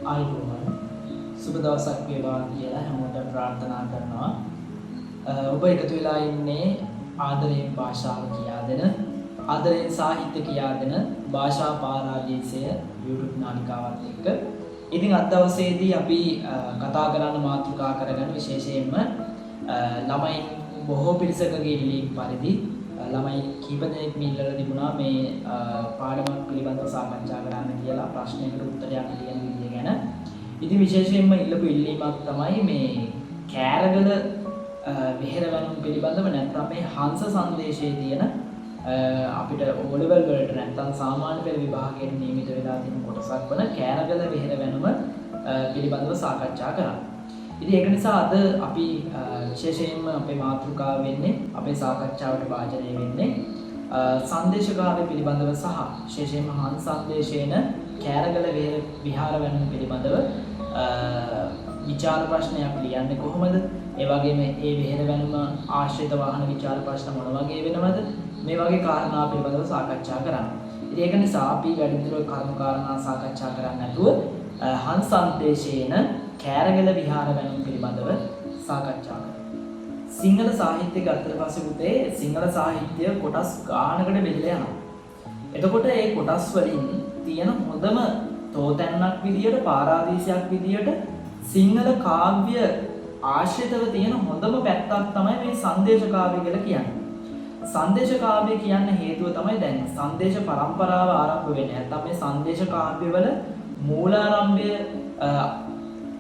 ආයුබෝවන් සුබ දවසක් වේවා කියලා හැමෝටම ප්‍රාර්ථනා කරනවා. ඔබ එකතු වෙලා ඉන්නේ ආදරයෙන් භාෂාව කියා දෙන, ආදරයෙන් සාහිත්‍ය කියා දෙන භාෂා පාරාදීසය YouTube නාලිකාවත් එක්ක. ඉතින් අද දවසේදී අපි කතා කරන්න මාතෘකා කරගන්න විශේෂයෙන්ම ළමයි බොහෝ පිරිසකගේ ඉල්ලීම් පරිදි ළමයි කීප දෙනෙක් ඉල්ලලා තිබුණා මේ පාඩමක් පිළිබඳව සාකච්ඡා කරන්න කියලා ප්‍රශ්නයකට උත්තරයක් ලියන විදිය ගැන. ඉතින් විශේෂයෙන්ම ඉල්ලපු ඉල්ලීමක් තමයි මේ කෑරගල විහෙරවැනුම් පිළිබඳව නැත්නම් මේ හංස සංදේශයේ තියෙන අපිට O level වලට නැත්නම් සාමාන්‍ය පෙළ විභාගයට නියමිත වෙලා තියෙන කොටසක් වන කෑරගල විහෙරවැනුම පිළිබඳව සාකච්ඡා කරා. ඉතින් ඒක නිසා අද අපි විශේෂයෙන්ම අපේ මාතෘකාව වෙන්නේ අපේ සාකච්ඡාවට වාචනය වෙන්නේ සංදේශකාරය පිළිබඳව සහ විශේෂයෙන්ම හංස සංදේශයේන කෑරගල විහාර වැනුම් පිළිබඳව විචාර ප්‍රශ්නයක් ලියන්නේ කොහොමද? ඒ වගේම ඒ විහෙර වැනුම ආශ්‍රිත වාහන විචාර ප්‍රශ්න මොන වගේ වෙනවද? මේ වගේ කාරණා පිළිබඳව සාකච්ඡා කරන්න. ඉතින් ඒක නිසා අපි වැඩිදුර කරුණු කාරණා සාකච්ඡා කරන්නේ නැතුව හංස සංදේශයේන කෑරගල විහාර වැනුම් පිළිබඳව සාකච්ඡා කරමු. සිංහල සාහිත්‍ය ගත්තට පස්සේ පුතේ සිංහල සාහිත්‍ය කොටස් ගානකට බෙදලා යනවා. එතකොට මේ කොටස් වලින් තියෙන හොඳම තෝතැන්නක් විදියට පාරාදීසයක් විදියට සිංහල කාව්‍ය ආශ්‍රිතව තියෙන හොඳම පැත්තක් තමයි මේ සංදේශ කාව්‍ය කියලා කියන්නේ. සංදේශ කාව්‍ය කියන්න හේතුව තමයි දැන් සංදේශ පරම්පරාව ආරම්භ වෙන්නේ. නැත්නම් මේ සංදේශ කාව්‍යවල මූලාරම්භය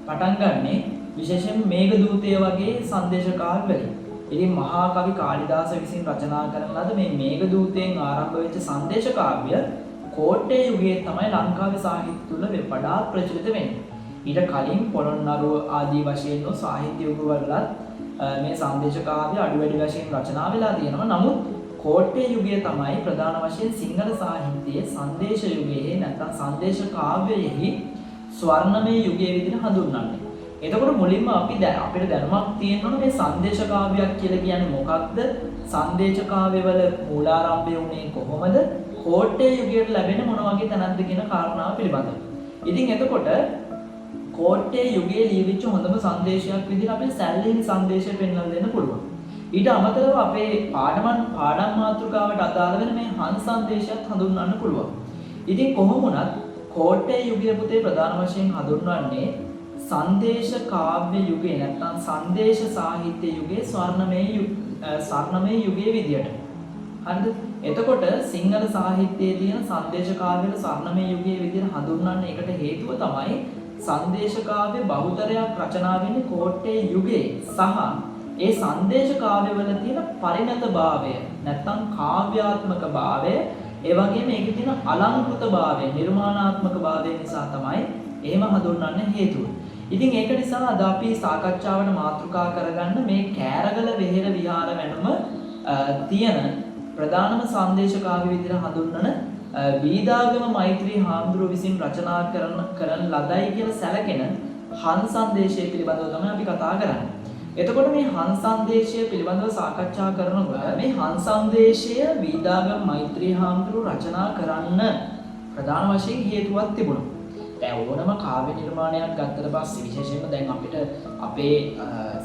පටන් ගන්නෙ විශේෂයෙන් මේඝදූතය වගේ සංදේශ කාව්‍ය වලින්. ඉතින් මහා කවි කාලිදාස විසින් රචනා කරන ලද මේ මේඝදූතයෙන් ආරම්භ වෙච්ච සංදේශ කාව්‍ය කෝට්ටේ යුගයේ තමයි ලංකාවේ සාහිත්‍ය තුල වඩාත් ප්‍රචලිත වෙන්නේ. ඊට කලින් පොළොන්නරුව ආදී වශයෙන් සාහිත්‍ය යුගවලත් මේ සංදේශ කාව්‍ය අඩු වැඩි වශයෙන් රචනා වෙලා තියෙනවා. නමුත් කෝට්ටේ යුගය තමයි ප්‍රධාන වශයෙන් සිංහල සාහිත්‍යයේ සංදේශ යුගයේ නැත්නම් සංදේශ කාව්‍යයෙහි ස්වර්ණමය යුගයේ විදිහට හඳුන්වන්නේ. එතකොට මුලින්ම අපිට දැනුමක් තියෙනවනේ මේ සංදේශ කාව්‍යයක් කියලා කියන්නේ මොකක්ද? සංදේශ කාව්‍යවල මූලාරම්භය උනේ කොහොමද? කෝට්ටේ යුගයට ලැබෙන මොන වගේ තැනක්ද කියන කාරණාව පිළිබඳව. ඉතින් එතකොට කෝට්ටේ යුගයේ ලියවිච්ච හොඳම සංදේශයක් විදිහට අපේ සැල්ලිහිණි සංදේශය පෙන්වලා දෙන්න පුළුවන්. ඊට අමතරව අපේ පාඩම් මාතෘකාවට අදාළ වෙන මේ හංස සංදේශයත් හඳුන්වන්න පුළුවන්. ඉතින් කොහොම වුණත් කෝට්ටේ යුගය පුතේ ප්‍රධාන වශයෙන් හඳුන්වන්නේ සංදේශ කාව්‍ය යුගය නැත්නම් සංදේශ සාහිත්‍ය යුගයේ ස්වර්ණමය යුගයේ විදියට. හරිද? එතකොට සිංහල සාහිත්‍යයේ තියෙන සංදේශ කාව්‍යවල ස්වර්ණමය යුගයේ විදියට හඳුන්වන්න එකට හේතුව තමයි සංදේශ කාව්‍ය බහුතරයක් රචනා වෙන්නේ කෝට්ටේ යුගයේ සහ ඒ සංදේශ කාව්‍යවල තියෙන පරිණතභාවය නැත්නම් කාව්‍යාත්මක භාවය ඒ වගේම මේකේ තියෙන අලංකෘත භාවය නිර්මාණාත්මක භාවය නිසා තමයි එහෙම හඳුන්වන්න හේතුව. ඉතින් ඒක නිසා අද අපි සාකච්ඡාවට මාතෘකා කරගන්න මේ කෑරගල වෙහෙර විහාර වැනුම තියෙන ප්‍රධානම සංදේශ කාව්‍ය විදිහට හඳුන්වන වීදාගම මෛත්‍රී හාමුදුරුවෝ විසින් රචනා කරන ලදයි කියලා සැලකෙන හංස සංදේශය පිළිබඳව තමයි අපි කතා කරන්නේ. එතකොට මේ හංස සංදේශය පිළිබඳව සාකච්ඡා කරනකොට මේ හංස සංදේශය වීදාගම මෛත්‍රී හාමුදුරුවෝ රචනා කරන්න ප්‍රධාන වශයෙන් හේතුවක් තිබුණා. දැන් ඕනම කාව්‍ය නිර්මාණයක් ගත්තට පස්සේ විශේෂයෙන්ම දැන් අපිට අපේ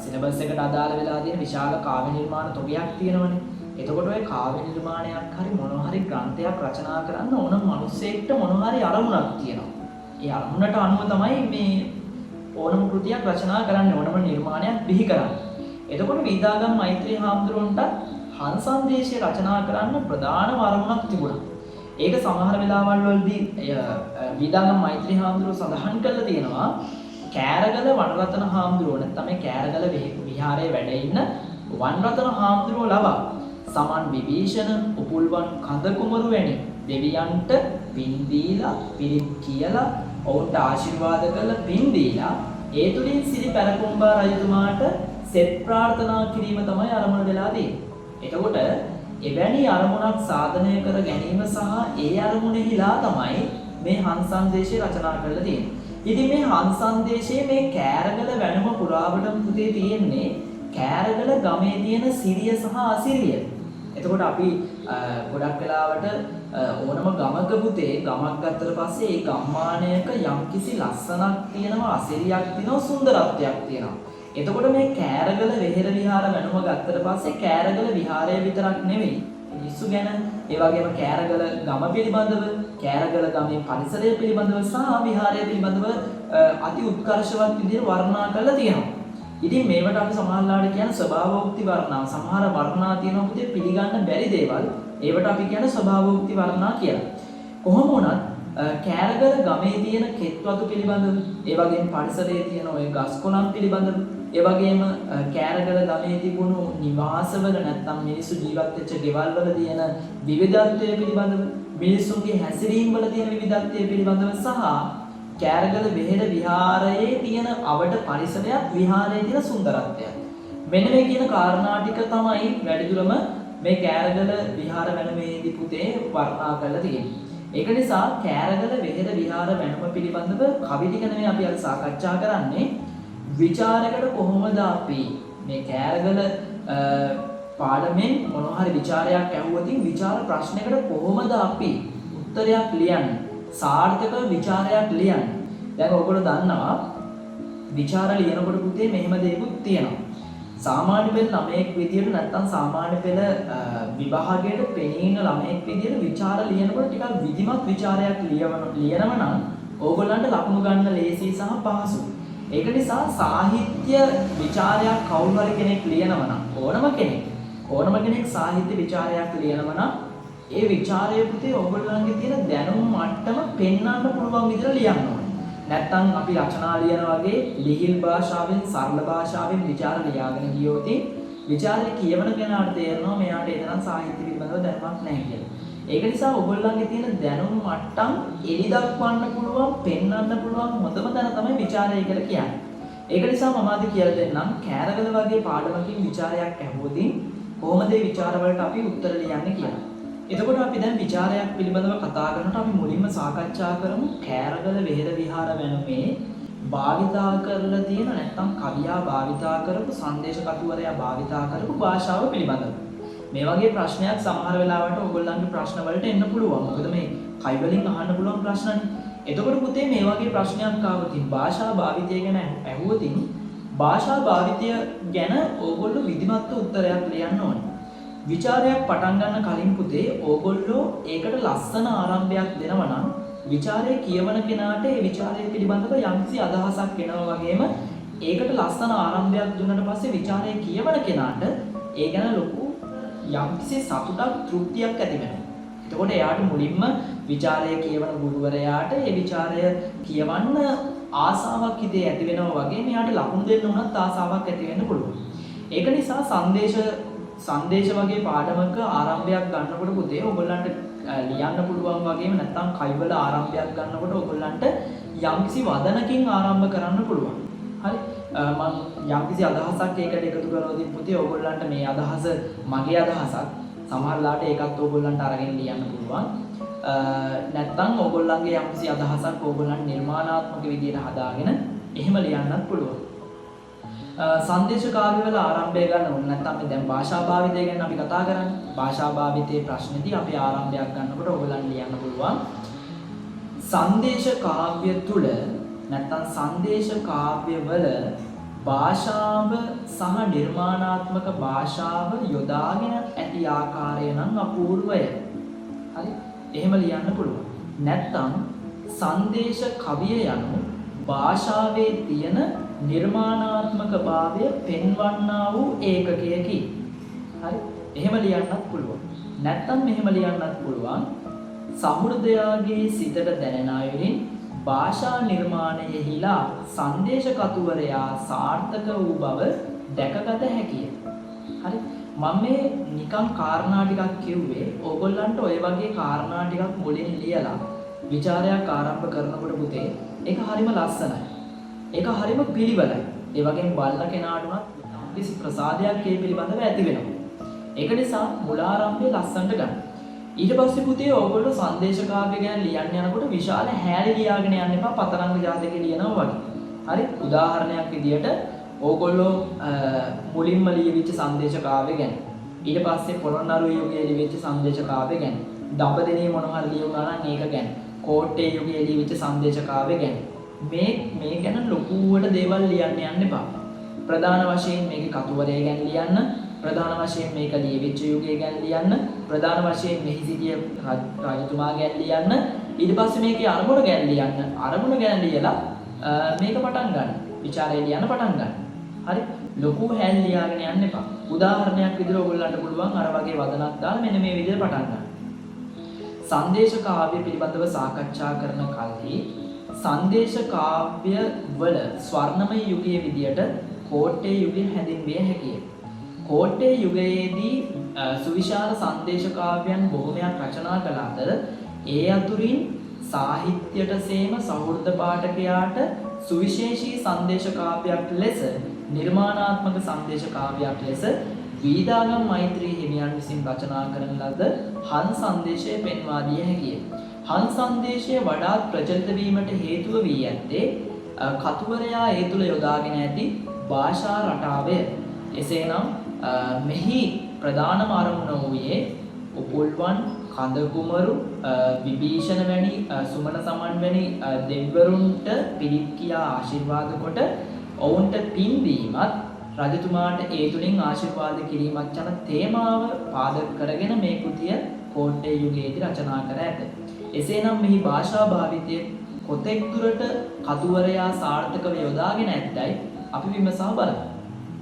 සිලබස් එකට අදාළ වෙලා තියෙන විශාල කාව්‍ය නිර්මාණ තොගයක් තියෙනවනේ. එතකොට ඔය කාව්‍ය නිර්මාණයක් හරි මොනවා හරි ග්‍රන්ථයක් රචනා කරන්න ඕනම මිනිස්සෙක්ට මොනවා හරි අරමුණක් තියෙනවා. ඒ අරමුණට අනුව තමයි මේ ඕනම කෘතියක් රචනා කරන්නේ ඕනම නිර්මාණයක් බිහි කරන්නේ. එතකොට වීදාගම් මෛත්‍රී හාමුදුරුවන්ට හංස සංදේශය රචනා කරන්න ප්‍රධානම අරමුණක් තිබුණා. ඒක සමහර වෙලාවල් වලදී වීදාගම් මෛත්‍රී හාමුදුරුවෝ සඳහන් කරලා තියෙනවා කෑරගල වනරතන හාමුදුරුවෝ නැත්නම් මේ කෑරගල විහාරයේ වැඩ ඉන්න වනරතන හාමුදුරුවෝ ලවා සමන් විභීෂණ උපුල්වන් කඳ කුමරු වැනි දෙවියන්ට පින් දීලා පිරිත් කියලා ඔවුන්ට ආශිර්වාද කරලා පින් දීලා ඒ තුලින් සිරි පැරකුම්බා රජතුමාට සෙත් ප්‍රාර්ථනා කිරීම තමයි අරමුණ වෙලා තියෙන්නේ. එතකොට එවැනි අරමුණක් සාධනය කර ගැනීම සහ ඒ අරමුණෙහිලා තමයි මේ හංස සංදේශය රචනා කරලා තියෙන්නේ. ඉතින් මේ හංස සංදේශයේ මේ කෑරගල වැනුම පුරාවටම පුතේ තියෙන්නේ කෑරගල ගමේ තියෙන සිරිය සහ අසිරිය. එතකොට අපි ගොඩක් වෙලාවට ඕනම ගමක පුතේ ගමක් ගත්තට පස්සේ ඒ ගම්මානයක යම්කිසි ලස්සනක් තියෙනවා, අසිරියක් තියෙනවා, සුන්දරත්වයක් තියෙනවා. එතකොට මේ කෑරගල වෙහෙර විහාර වෙනුම ගත්තට පස්සේ කෑරගල විහාරය විතරක් නෙවෙයි මිනිස්සු ගැන, ඒ වගේම කෑරගල ගම පිළිබඳව, කෑරගල ගමේ පරිසරය පිළිබඳව සහ විහාරය පිළිබඳව අති උත්කර්ෂවත් විදිහට වර්ණනා කරලා තියෙනවා. ඉතින් මේවට අපි සමහරවිට කියන ස්වභාවෝක්ති වර්ණනා. සමහර වර්ණනා තියෙනවා පුතේ පිළිගන්න බැරි දේවල්. ඒවට අපි කියන ස්වභාවෝක්ති වර්ණනා කියලා. කොහොම වුණත් කෑරගල ගමේ තියෙන කෙත්වතු පිළිබඳව, ඒ වගේම පරිසරයේ තියෙන ওই ගස් කොළන් පිළිබඳව, ඒ වගේම කෑරගල ගමේ තිබුණු නිවාසවල නැත්නම් මිනිස්සු ජීවත් වෙච්ච ගෙවල් වල තියෙන විවිධත්වය පිළිබඳව, මිනිස්සුන්ගේ හැසිරීම් වල තියෙන විවිධත්වය පිළිබඳව සහ කෑරගල වෙහෙර විහාරයේ තියෙන අවට පරිසරයක්, විහාරයේ තියෙන සුන්දරත්වයක්. මෙන්න මේ කියන කාරණා ටික තමයි වැඩිදුරම මේ කෑරගල විහාර වැනුමේදී පුතේ වර්ණනා කරලා තියෙන්නේ. ඒක නිසා කෑරගල වෙහෙර විහාර වැනුම පිළිබඳව කවි ටික නෙමෙයි අපි අද සාකච්ඡා කරන්නේ. විචාරයකට කොහොමද අපි මේ කෑරගල පාඩමෙන් මොනවා හරි විචාරයක් ඇහුවොතින් විචාර ප්‍රශ්නයකට කොහොමද අපි උත්තරයක් ලියන්නේ? සාර්ථක විචාරයක් ලියන්න. දැන් ඔයගොල්ලෝ දන්නවා විචාර ලියනකොට පුතේ මෙහෙම දේකුත් තියෙනවා. සාමාන්‍ය පෙළ ළමයෙක් විදියට නැත්නම් සාමාන්‍ය පෙළ විභාගයට පෙනී ඉන්න ළමයෙක් විදියට විචාර ලියනකොට ටිකක් විධිමත් විචාරයක් ලියනම නම් ඕගොල්ලන්ට ලකුණු ගන්න ලේසි සහ පහසුයි. ඒක නිසා සාහිත්‍ය විචාරයක් කවුරු හරි කෙනෙක් ලියනවා නම් ඕනම කෙනෙක් සාහිත්‍ය විචාරයක් ලියනවා නම් ඒ විචාරය පුතේ ඔයගොල්ලන්ගේ තියෙන දැනුම් මට්ටම පෙන්වන්න පුළුවන් විදිහට ලියන්න ඕනේ. නැත්තම් අපි රචනා ලියන වගේ ලිහිල් භාෂාවෙන් සරල භාෂාවෙන් විචාර ලියාගෙන ගියොත් විචාරය කියවන කෙනාට තේරෙනවා මෙයාට ඒ තරම් සාහිත්‍ය පිළිබඳව දැනුමක් නැහැ කියලා. ඒක නිසා ඔයගොල්ලන්ගේ තියෙන දැනුම් මට්ටම් එලි දක්වන්න පුළුවන්, පෙන්වන්න පුළුවන් හොඳම තැන තමයි විචාරය කියලා කියන්නේ. ඒක නිසා මම අද කියලා දෙන්නම් කෑරගල වගේ පාඩමකින් විචාරයක් ඇහුවොත් කොහොමද මේ විචාර වලට අපි උත්තර ලියන්නේ කියලා. එතකොට අපි දැන් විචාරයක් පිළිබඳව කතා කරනකොට අපි මුලින්ම සාකච්ඡා කරමු කෑරගල වෙහෙර විහාර වැනුමේ භාවිතා කරලා තියෙන නැත්නම් කවියා භාවිතා කරපු සංදේශ කතුවරයා භාවිතා කරපු භාෂාව පිළිබඳව. මේ වගේ ප්‍රශ්නයක් සමහර වෙලාවට ඔයගොල්ලන්ගේ ප්‍රශ්න වලට එන්න පුළුවන්. මොකද මේ කයි වලින් අහන්න පුළුවන් ප්‍රශ්නනේ. එතකොට පුතේ මේ වගේ ප්‍රශ්නයක් ආවොතින් භාෂා භාවිතය ගැන ඇහුවොතින් භාෂා භාවිතය ගැන ඕගොල්ලෝ විධිමත් උත්තරයක් ලියන්න ඕනේ. විචාරයක් පටන් ගන්න කලින් පුතේ ඕගොල්ලෝ ඒකට ලස්සන ආරම්භයක් දෙනවා නම් විචාරය කියවන කෙනාට ඒ විචාරය පිළිබඳව යම්කිසි අදහසක් එනවා වගේම ඒකට ලස්සන ආරම්භයක් දුන්නාට පස්සේ විචාරය කියවන කෙනාට ඒ ගැන ලොකු යම්කිසි සතුටක් තෘප්තියක් ඇති වෙනවා. එතකොට එයාට මුලින්ම විචාරය කියවන ගුරුවරයාට ඒ විචාරය කියවන්න ආසාවක් හිතේ ඇති වෙනවා වගේ මෙයාට ලකුණු දෙන්න උනත් ආසාවක් ඇති වෙන්න පුළුවන්. ඒක නිසා සංදේශ වගේ පාඩමක ආරම්භයක් ගන්නකොට පුතේ ඔයගොල්ලන්ට ලියන්න පුළුවන් වගේම නැත්නම් කයිවල ආරම්භයක් ගන්නකොට ඔයගොල්ලන්ට යම්කිසි වදනකින් ආරම්භ කරන්න පුළුවන්. හරි මම යම්කිසි අදහසක් ඒකට එකතු කරනොත් පුතේ ඔයගොල්ලන්ට මේ අදහස මගේ අදහසක් සමහරලාට ඒකත් ඔයගොල්ලන්ට අරගෙන ලියන්න පුළුවන්. නැත්නම් ඔයගොල්ලන්ගේ යම්කිසි අදහසක් ඔයගොල්ලන් නිර්මාණාත්මක විදියට හදාගෙන එහෙම ලියන්නත් පුළුවන්. සංදේශ කාර්යවල ආරම්භය ගන්න ඕනේ. නැත්නම් මේ දැන් භාෂා භාවිතය ගැන අපි කතා කරන්නේ. භාෂා භාවිතයේ ප්‍රශ්නේදී අපි ආරම්භයක් ගන්නකොට ඔයගොල්ලන් ලියන්න පුළුවන්. සංදේශ කාව්‍ය තුල නැත්නම් සංදේශ කාව්‍යවල භාෂාව සහ නිර්මාණාත්මක භාෂාව යොදාගෙන ඇති ආකාරය නම් අපූර්වය. හරි? එහෙම ලියන්න පුළුවන්. නැත්නම් සංදේශ කවිය යනු භාෂාවේ තියෙන නිර්මාණාත්මක භාවය පෙන්වන්නා වූ ඒකකයකි. හරි? එහෙම ලියන්නත් පුළුවන්. නැත්නම් මෙහෙම ලියන්නත් පුළුවන්. සහෘදයාගේ සිතට දැනෙන අයුරින් භාෂා නිර්මාණයෙහිලා සංදේශ කතුවරයා සාර්ථක වූ බව දැකගත හැකිය. හරි? මම මේ නිකන් කාරණා ටිකක් කිව්වේ ඕගොල්ලන්ට ඔය වගේ කාරණා ටිකක් මුලින් ලියලා විචාරයක් ආරම්භ කරනකොට පුතේ ඒක හරිම ලස්සනයි. ඒක හරිම පිළිවෙලයි. ඒ වගේම බලන කෙනාට උනත් කිසි ප්‍රසාදයක් ඒ පිළිබඳව ඇති වෙනවා. ඒක නිසා මුලාරම්භය ලස්සනට ගන්න. ඊට පස්සේ පුතේ ඕගොල්ලෝ සංදේශ කාව්‍ය ගැන ලියන්න යනකොට විශාල හැලි ලියාගෙන යන්න එපා පතරංග ජාතකේ ලියනවා වගේ. හරි? උදාහරණයක් විදියට ඕගොල්ලෝ මුලින්ම ලියවිච්ච සංදේශ කාව්‍ය ගැන ඊට පස්සේ පොළොන්නරු යුගයේ ලියවිච්ච සංදේශ කාව්‍ය ගැන. දඹදෙණිය මොනවා හරි ලියුණා නම් ඒක ගැන. කෝට්ටේ යුගයේ ලියවිච්ච සංදේශ කාව්‍ය ගැන. මේ ගැන ලොකුවට දේවල් ලියන්න යන්න එපා. ප්‍රධාන වශයෙන් මේකේ කතුවරය ගැන ලියන්න, ප්‍රධාන වශයෙන් මේක ලියවිච්ච යුගය ගැන ලියන්න, ප්‍රධාන වශයෙන් මෙහි සිටිය රජතුමා ගැන ලියන්න, ඊට පස්සේ මේකේ අරමුණ ගැන ලියන්න. අරමුණ ගැන ලියලා මේක පටන් ගන්න. ਵਿਚාරය ලියන්න පටන් ගන්න. හරි? ලොකු හැල් ලියාගෙන යන්න එපා. උදාහරණයක් විදිහට ඔයගොල්ලන්ට පුළුවන් අර වගේ වදනක් දාලා මෙන්න මේ විදිහට පටන් ගන්න. සංදේශ කාව්‍ය පිළිබඳව සාකච්ඡා කරන කල්හි සංදේශ කාව්‍ය වල ස්වර්ණමය යුගයේ විදියට කෝට්ටේ යුගය හැඳින්විය හැකිය. කෝට්ටේ යුගයේදී සුවිශාල සංදේශ කාව්‍යයන් බොහොමයක් රචනා කළ අතර ඒ අතුරින් සාහිත්‍යයට සේම සහෘද පාඨකයාට සුවිශේෂී සංදේශ කාව්‍යයක් ලෙස නිර්මාණාත්මක සංදේශ කාව්‍යයක් ලෙස වීදාගම් මෛත්‍රී හිමියන් විසින් රචනා කරන ලද හං සංදේශය පෙන්වා දිය හැකිය. හං සංදේශය වඩාත් ප්‍රචලිත වීමට හේතුව වී ඇත්තේ කතුවරයා ඒ තුල යොදාගෙන ඇති භාෂා රටාවය. එසේනම් මෙහි ප්‍රධානම අරමුණ වූයේ උපුල්වන්, කඳකුමරු, විභීෂණ වැනි සුමන සමන් වැනි දෙවිවරුන්ට පිළිත් කියා ආශිර්වාද කොට ඔවුන්ට පින් දීමත් රජතුමාට ඒ තුලින් ආශිර්වාද කිරීමත් යන තේමාව පාදක කරගෙන මේ කෘතිය කෝට්ටේ යුගයේදී රචනා කර ඇත. එසේනම් මෙහි භාෂා භාවිතය කොතෙක් දුරට කතුවරයා සාර්ථකව යොදාගෙන ඇත්තයි අපි විමසා බලමු.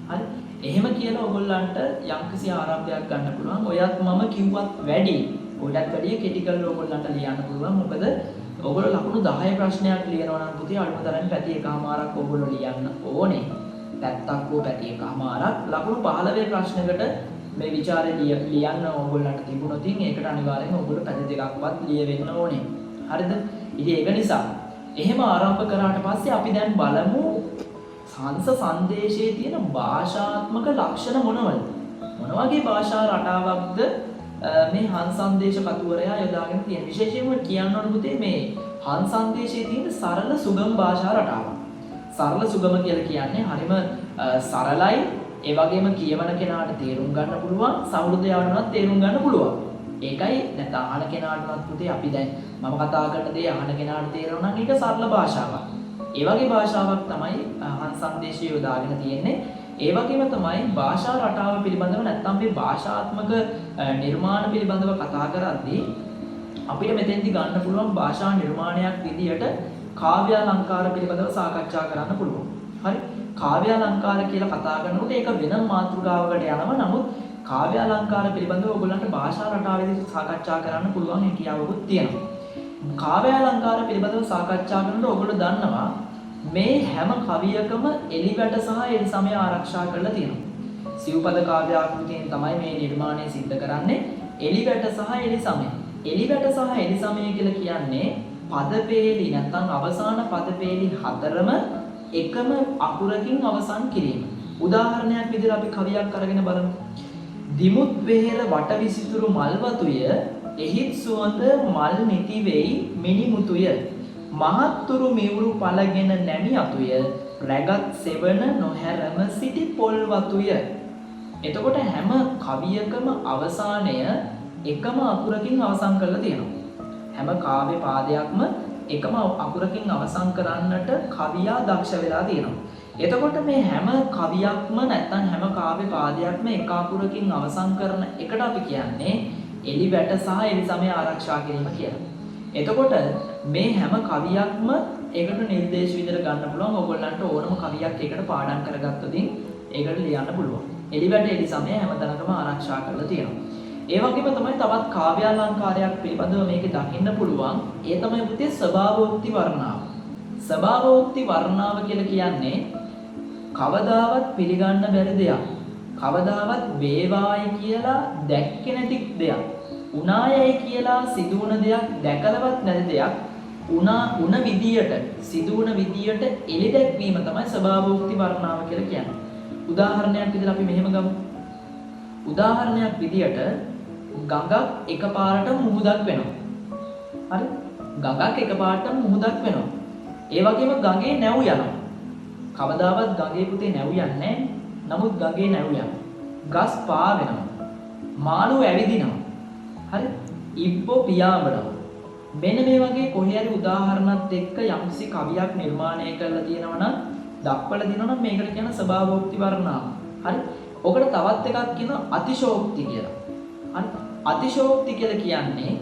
හරි? එහෙම කියලා ඔයගොල්ලන්ට යම්කිසි ආරම්භයක් ගන්න පුළුවන්. ඔයත් මම කිව්වත් වැඩි. ඔයටත් වැඩිය කෙටි කරලා ඔයගොල්ලන්ට ලියන්න පුළුවන්. මොකද ඔයගොල්ලෝ ලකුණු 10 ප්‍රශ්නයක් ලියනවා නම් පුතේ අඩුම තරමින් පැති එකමාරක් ඔයගොල්ලෝ ලියන්න ඕනේ. පැත්තක් හෝ පැති එකමාරක් ලකුණු 15 ප්‍රශ්නකට මේ ਵਿਚාරේ ලියන්න ඕගොල්ලන්ට තිබුණොත් ඒකට අනිවාර්යෙන්ම ඔයගොල්ලෝ පැති දෙකක්වත් ලියවෙන්න ඕනේ. හරිද? ඉතින් ඒක නිසා එහෙම ආරම්භ කරාට පස්සේ අපි දැන් බලමු හංස සංදේශයේ තියෙන භාෂාත්මක ලක්ෂණ මොනවද? මොන වගේ භාෂා රටාවක්ද මේ හංස සංදේශ කතුවරයා යොදාගෙන තියෙන? විශේෂයෙන්ම කියන්න ඕන පුතේ මේ හංස සංදේශයේ තියෙන සරල සුගම භාෂා රටාවක්. සරල සුගම කියලා කියන්නේ හරිම සරලයි, ඒ වගේම කියවන කෙනාට තේරුම් ගන්න පුළුවන්, සහෘදයාටවත් තේරුම් ගන්න පුළුවන්. ඒකයි නැත්නම් අහන කෙනාටවත් පුතේ අපි දැන් මම කතා කරන දේ අහන කෙනාට තේරෙනවා නම් ඒක සරල භාෂාවක්. ඒ වගේ භාෂාවක් තමයි හංස සංදේශය යොදාගෙන තියෙන්නේ. ඒ වගේම තමයි භාෂා රටාව පිළිබඳව නැත්නම් මේ භාෂාත්මක නිර්මාණ පිළිබඳව කතා කරද්දී අපිට මෙතෙන්දි ගන්න පුළුවන් භාෂා නිර්මාණයක් විදියට කාව්‍යාලංකාර පිළිබඳව සාකච්ඡා කරන්න පුළුවන්. හරි? කාව්‍යාලංකාර කියලා කතා කරනකොට ඒක වෙනම මාතෘකාවකට යනවා. නමුත් කාව්‍යාලංකාර පිළිබඳව ඔයගොල්ලන්ට භාෂා රටාවේදී සාකච්ඡා කරන්න පුළුවන් හැකියාවකුත් තියෙනවා. කාව්‍යාලංකාර පිළිබඳව සාකච්ඡා කරනකොට ඔයගොල්ලෝ දන්නවා මේ හැම කවියකම එලිවැට සහ එලි සමය ආරක්ෂා කරලා තියෙනවා. සිව්පද කාව්‍යාකෘතියෙන් තමයි මේ නිර්මාණය සිද්ධ කරන්නේ. එලිවැට සහ එලි සමය. එලිවැට සහ එලි සමය කියලා කියන්නේ පදපේලි නැත්නම් අවසාන පදපේලි හතරම එකම අකුරකින් අවසන් කිරීම. උදාහරණයක් විදිහට අපි කවියක් අරගෙන බලමු. දිමුත් වෙහෙර වට විසිතුරු මල්වතුය එහිත් සුවඳ මල් නිති වෙයි මිනිමුතුය. මහත්තුරු මිවුරු පළගෙන නැමි අතුය රැගත් සෙවන නොහැරම සිටි පොල් වතුය. එතකොට හැම කවියකම අවසානය එකම අකුරකින් අවසන් කරලා තියෙනවා. හැම කාව්‍ය පාදයක්ම එකම අකුරකින් අවසන් කරන්නට කවියා දක්ෂ වෙලා තියෙනවා. එතකොට මේ හැම කවියක්ම නැත්නම් හැම කාව්‍ය පාදයක්ම එක අකුරකින් අවසන් කරන එකට අපි කියන්නේ එලිවැට සහ එලි සමය ආරක්ෂා කිරීම කියලා. එතකොට මේ හැම කවියක්ම ඒකට නිර්දේශ විදිහට ගන්න පුළුවන්. ඕගොල්ලන්ට ඕනම කවියක් ඒකට පාඩම් කරගත්තොත් ඒකට ලියන්න පුළුවන්. එලිවැට එලි සමය හැමතැනකම ආරක්ෂා කරලා තියෙනවා. ඒ වගේම තමයි තවත් කාව්‍යාලංකාරයක් පිළිබඳව මේකේ දකින්න පුළුවන්. ඒ තමයි පුතේ ස්වභාවෝක්ති වර්ණාව. ස්වභාවෝක්ති වර්ණාව කියලා කියන්නේ කවදාවත් පිළිගන්න බැරි දෙයක්. කවදාවත් වේවායි කියලා දැක්කේ නැති දෙයක්. උනායයි කියලා සිදුවන දෙයක් දැකලවත් නැති දෙයක්. උන විදියට සිදුවන විදියට එලි දැක්වීම තමයි ස්වභාවෝක්ති වර්ණාව කියලා කියන්නේ. උදාහරණයක් විදිහට අපි මෙහෙම ගමු. උදාහරණයක් විදියට ගඟක් එකපාරට මුහුදක් වෙනවා. හරි? ගඟක් එකපාරට මුහුදක් වෙනවා. ඒ වගේම ගඟේ නැව් යනවා. කවදාවත් ගඟේ පුතේ නැව් යන්නේ නැහැ. නමුත් ගඟේ නැව් යනවා. ගස් පා වෙනවා. මාළු ඇවිදිනවා. හරි? ඉබ්බෝ පියාඹනවා. මෙන්න මේ වගේ කොහේ හරි උදාහරණත් එක්ක යම්කිසි කවියක් නිර්මාණය කරලා තියෙනවා නම් දක්වලා දිනවා නම් මේකට කියන ස්වභාවෝක්ති වර්ණාව. හරි? ඔකට තවත් එකක් කියනවා අතිශෝක්ති කියලා. හරි? අතිශෝක්ති කියලා කියන්නේ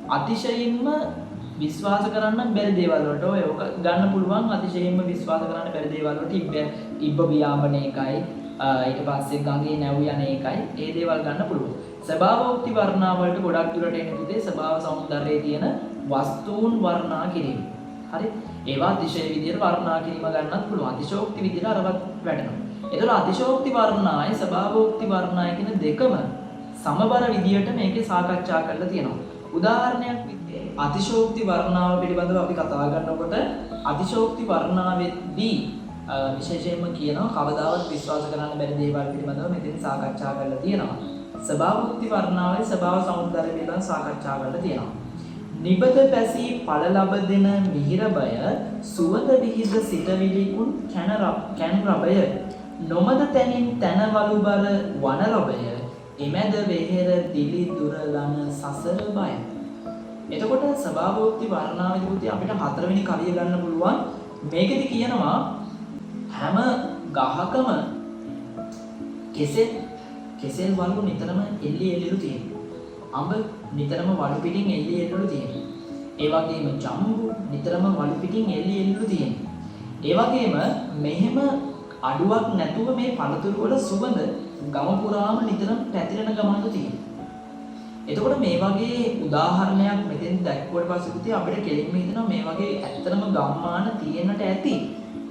අතිශයින්ම විශ්වාස කරන්න බැරි දේවල් වලට ඔය ගන්න පුළුවන් අතිශයින්ම විශ්වාස කරන්න බැරි දේවල් වලට ඉබ්බ පියාඹන එකයි ඊට පස්සේ ගඟේ නැව් යන එකයි ඒ දේවල් ගන්න පුළුවන්. ස්වභාවෝක්ති වර්ණාව වලට ගොඩක් දුරට එන පුතේ ස්වභාව සෞන්දර්යයේ තියෙන වස්තුන් වර්ණනා කිරීම. හරි? ඒවා අතිශය විදියට වර්ණනා කිරීම ගන්නත් පුළුවන්. අතිශෝක්ති විදියට අරවත් වැඩනවා. ඒතකොට අතිශෝක්ති වර්ණායි ස්වභාවෝක්ති වර්ණායි කියන දෙකම සමබර විදියට මේකේ සාකච්ඡා කරලා තියෙනවා. උදාහරණයක් විදිහට අතිශෝක්ති වර්ණාව පිළිබඳව අපි කතා කරනකොට අතිශෝක්ති වර්ණාවෙදී විශේෂයෙන්ම කියනවා කවදාවත් විශ්වාස කරන්න බැරි දේවල් පිළිබඳව මෙතන සාකච්ඡා කරලා තියෙනවා. ස්වභාවෝක්ති වර්ණාවේ ස්වභාව සෞන්දර්ය පිළිබඳව සාකච්ඡා කරලා තියෙනවා. නිබද පැසී ඵල ලබදෙන මිහිරබය සුවඳ විහිද සිටවිලිකුන් කැන් රබය නොමද තැනින් තනවලු බර වනරබය එමෙද වෙහෙර දිලි දුරලන සසර බය. එතකොට ස්වභාවෝක්ති වර්ණාවේදී පුතේ අපිට හතරවෙනි කවිය ගන්න පුළුවන්. මේකෙදි කියනවා හැම ගහකම කෙසෙල් වලු නිතරම එල්ලිලු තියෙනවා. අඹ නිතරම වලු පිටින් එල්ලිලු තියෙනවා. ඒ වගේම ජම්බු නිතරම වලු පිටින් එල්ලිලු තියෙනවා. ඒ වගේම මෙහෙම අඩුවක් නැතුව මේ පළතුරු වල සුවඳ ගම පුරාම නිතරම පැතිරෙන ගමනක් තියෙනවා. එතකොට මේ වගේ උදාහරණයක් මෙතෙන් දැක්කුවට පස්සේ පුතේ අපිට කෙලින්ම හිතෙනවා මේ වගේ ඇත්තම ගම්මාන තියෙන්නට ඇති.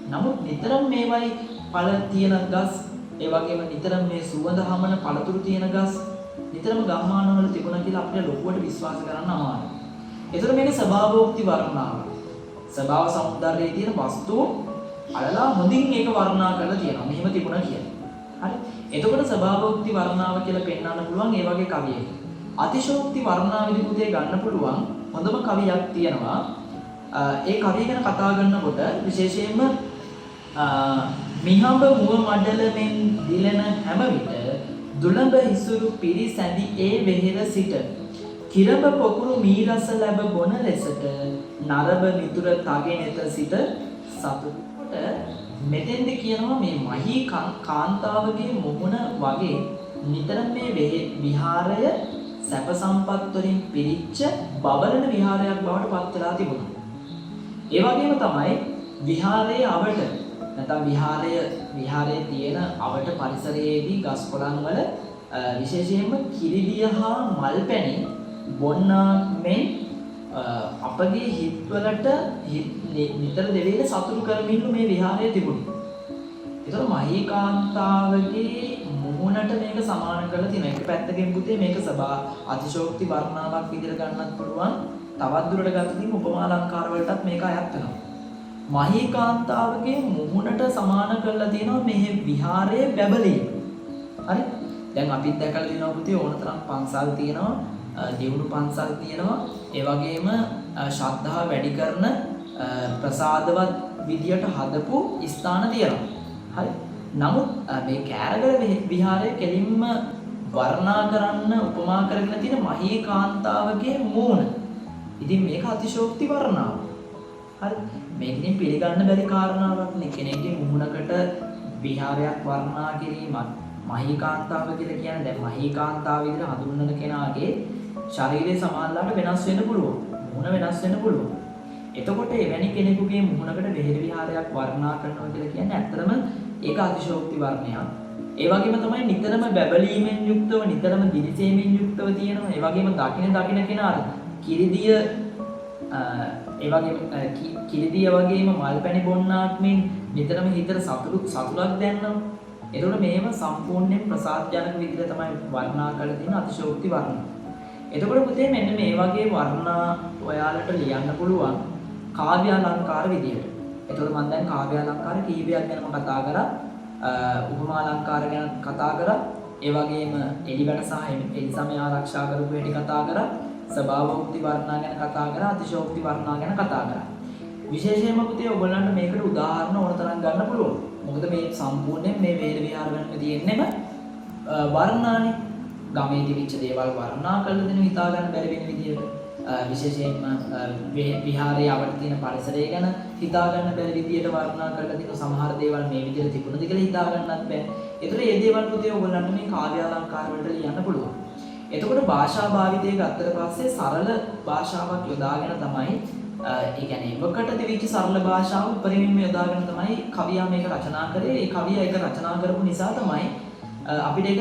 නමුත් නිතරම මේවයි පළ තියෙන ගස්, ඒ වගේම නිතරම මේ සුවඳ හමන පළතුරු තියෙන ගස් නිතරම ගම්මාන වල තිබුණා කියලා අපිට ලොකුවට විශ්වාස කරන්න අමාරුයි. එතකොට මේක ස්වභාවෝක්ති වර්ණාව. ස්වභාව සෞන්දර්යයේ තියෙන වස්තු අලලා හොඳින් ඒක වර්ණනා කරලා තියෙනවා. මෙහෙම තිබුණා කියලා. හරි? එතකොට ස්වභාවෝක්ති වර්ණාව කියලා පෙන්වන්න පුළුවන් ඒ වගේ කවියක. අතිශෝක්ති වර්ණාවේදී පුතේ ගන්න පුළුවන් හොඳම කවියක් තියෙනවා. ඒ කවිය ගැන කතා කරනකොට විශේෂයෙන්ම මිහඹ මුව මඩලෙන් දිලෙන හැම විට දුලඹ හිසුරු පිරිසැඳි ඒ වෙහෙර සිට කිරඹ පොකුරු මීරස ලැබ බොන ලෙසට නරඹ නිතුර තගෙනෙත සිට සතුට මෙතෙන්ද කියනවා මේ මහී කාන්තාවගේ මුහුණ වගේ නිතරම මේ විහාරය සැප සම්පත් වලින් පිරිච්ච බබලන විහාරයක් බවට පත් වෙලා තිබුණා. ඒ වගේම තමයි විහාරයේ අවට නැත්නම් විහාරයේ තියෙන අවට පරිසරයේදී ගස් කොළන් වල විශේෂයෙන්ම කිරිදිය හා මල් පැණි බොන්නා මෙන් අපගේ හිත්වලට නිතර දෙවියන් සතුටු කරමින්නු මේ විහාරය තිබුණා. ඒතර මහීකාන්තාවගේ මුහුණට මේක සමාන කරලා තියෙනවා. එක පැත්තකින් පුතේ මේක අතිශෝක්ති වර්ණාවක් විදිහට ගන්නත් පුළුවන්. තවත් දුරට ගත්තොත් උපමා අලංකාර වලටත් මේක අයත් වෙනවා. මහීකාන්තාවගේ මුහුණට සමාන කරලා තියෙනවා මේ විහාරයේ බැබලීම. හරි? දැන් අපිත් දැකලා තියෙනවා පුතේ ඕනතරම් පන්සල් තියෙනවා, දියුණු පන්සල් තියෙනවා. ඒ වගේම ශ්‍රද්ධාව වැඩි කරන ප්‍රසාදවත් විදියට හදපු ස්ථාන තියෙනවා. හරි? නමුත් මේ කෑරගල විහාරය කෙලින්ම වර්ණනා කරන්න උපමා කරගෙන තියෙන මහීකාන්තාවගේ මූණ. ඉතින් මේක අතිශෝක්ති වර්ණාව. හරි? මේකෙන් පිළිගන්න බැරි කාරණාවක් නේ. කෙනෙක්ගේ මුහුණකට විහාරයක් වර්ණනා කිරීමත් මහීකාන්තාව කියලා කියන්නේ දැන් මහීකාන්තාව විදිහට හඳුන්වන කෙනාගේ ශරීරයේ සමානලාට වෙනස් වෙන්න පුළුවන්. මුහුණ වෙනස් වෙන්න පුළුවන්. එතකොට එවැනි කෙනෙකුගේ මුහුණකට වෙහෙර විහාරයක් වර්ණනා කරනවා කියලා කියන්නේ ඇත්තටම ඒක අතිශෝක්ති වර්ණයක්. ඒ වගේම තමයි නිතරම බැබලීමෙන් යුක්තව නිතරම දිලිසෙමින් යුක්තව තියෙනවා. ඒ වගේම දකින කෙනා කිරිදිය ඒ වගේම කිරිදිය වගේම මල් පැණි බොන්නාක් මෙන් නිතරම හිතට සතුටක් දැනෙනවා. ඒතකොට මේව සම්පූර්ණයෙන් ප්‍රසාදජනක විදිහට තමයි වර්ණනා කරලා තියෙන අතිශෝක්ති වර්ණ. එතකොට පුතේ මෙන්න මේ වගේ වර්ණා ඔයාලට ලියන්න පුළුවන් කාව්‍ය අලංකාර විදියට. එතකොට මම දැන් කාව්‍ය අලංකාර කීපයක් ගැන කතා කරා. උපමා අලංකාර ගැන කතා කරා. ඒ වගේම එලිවැට සහ එලි සමය ආරක්ෂා කරපු හැටි කතා කරා. ස්වභාවෝක්ති වර්ණා ගැන කතා කරා. අතිශෝක්ති වර්ණා ගැන කතා කරා. විශේෂයෙන්ම පුතේ ඔයගොල්ලන්ට මේකට උදාහරණ ඕන තරම් ගන්න පුළුවන්. මොකද මේ සම්පූර්ණයෙන් මේ වේද විහාර වෙනක තියෙන්නේම වර්ණානේ. ගමේ තිබිච්ච දේවල් වර්ණනා කරලා දෙන හිතා ගන්න බැරි වෙන විදියට විශේෂයෙන්ම විහාරයේ අපිට තියෙන පරිසරය ගැන හිතා ගන්න බැරි විදියට වර්ණනා කරලා තියෙන සමහර දේවල් මේ විදියට තිබුණද කියලා හිතා ගන්නත් බෑ. ඒතර මේ දේවල් පුතේ ඔයගොල්ලන්ට මේ කාව්‍ය අලංකාර වලට ලියන්න පුළුවන්. එතකොට භාෂා භාවිතය ගත්තට පස්සේ සරල භාෂාවක් යොදාගෙන තමයි ඒ කියන්නේ එවකට තිබිච්ච සරල භාෂාව උපරිමයෙන් යොදාගෙන තමයි කවියා මේක රචනා කරේ. ඒ කවියා ඒක රචනා කරපු නිසා තමයි අපිට ඒක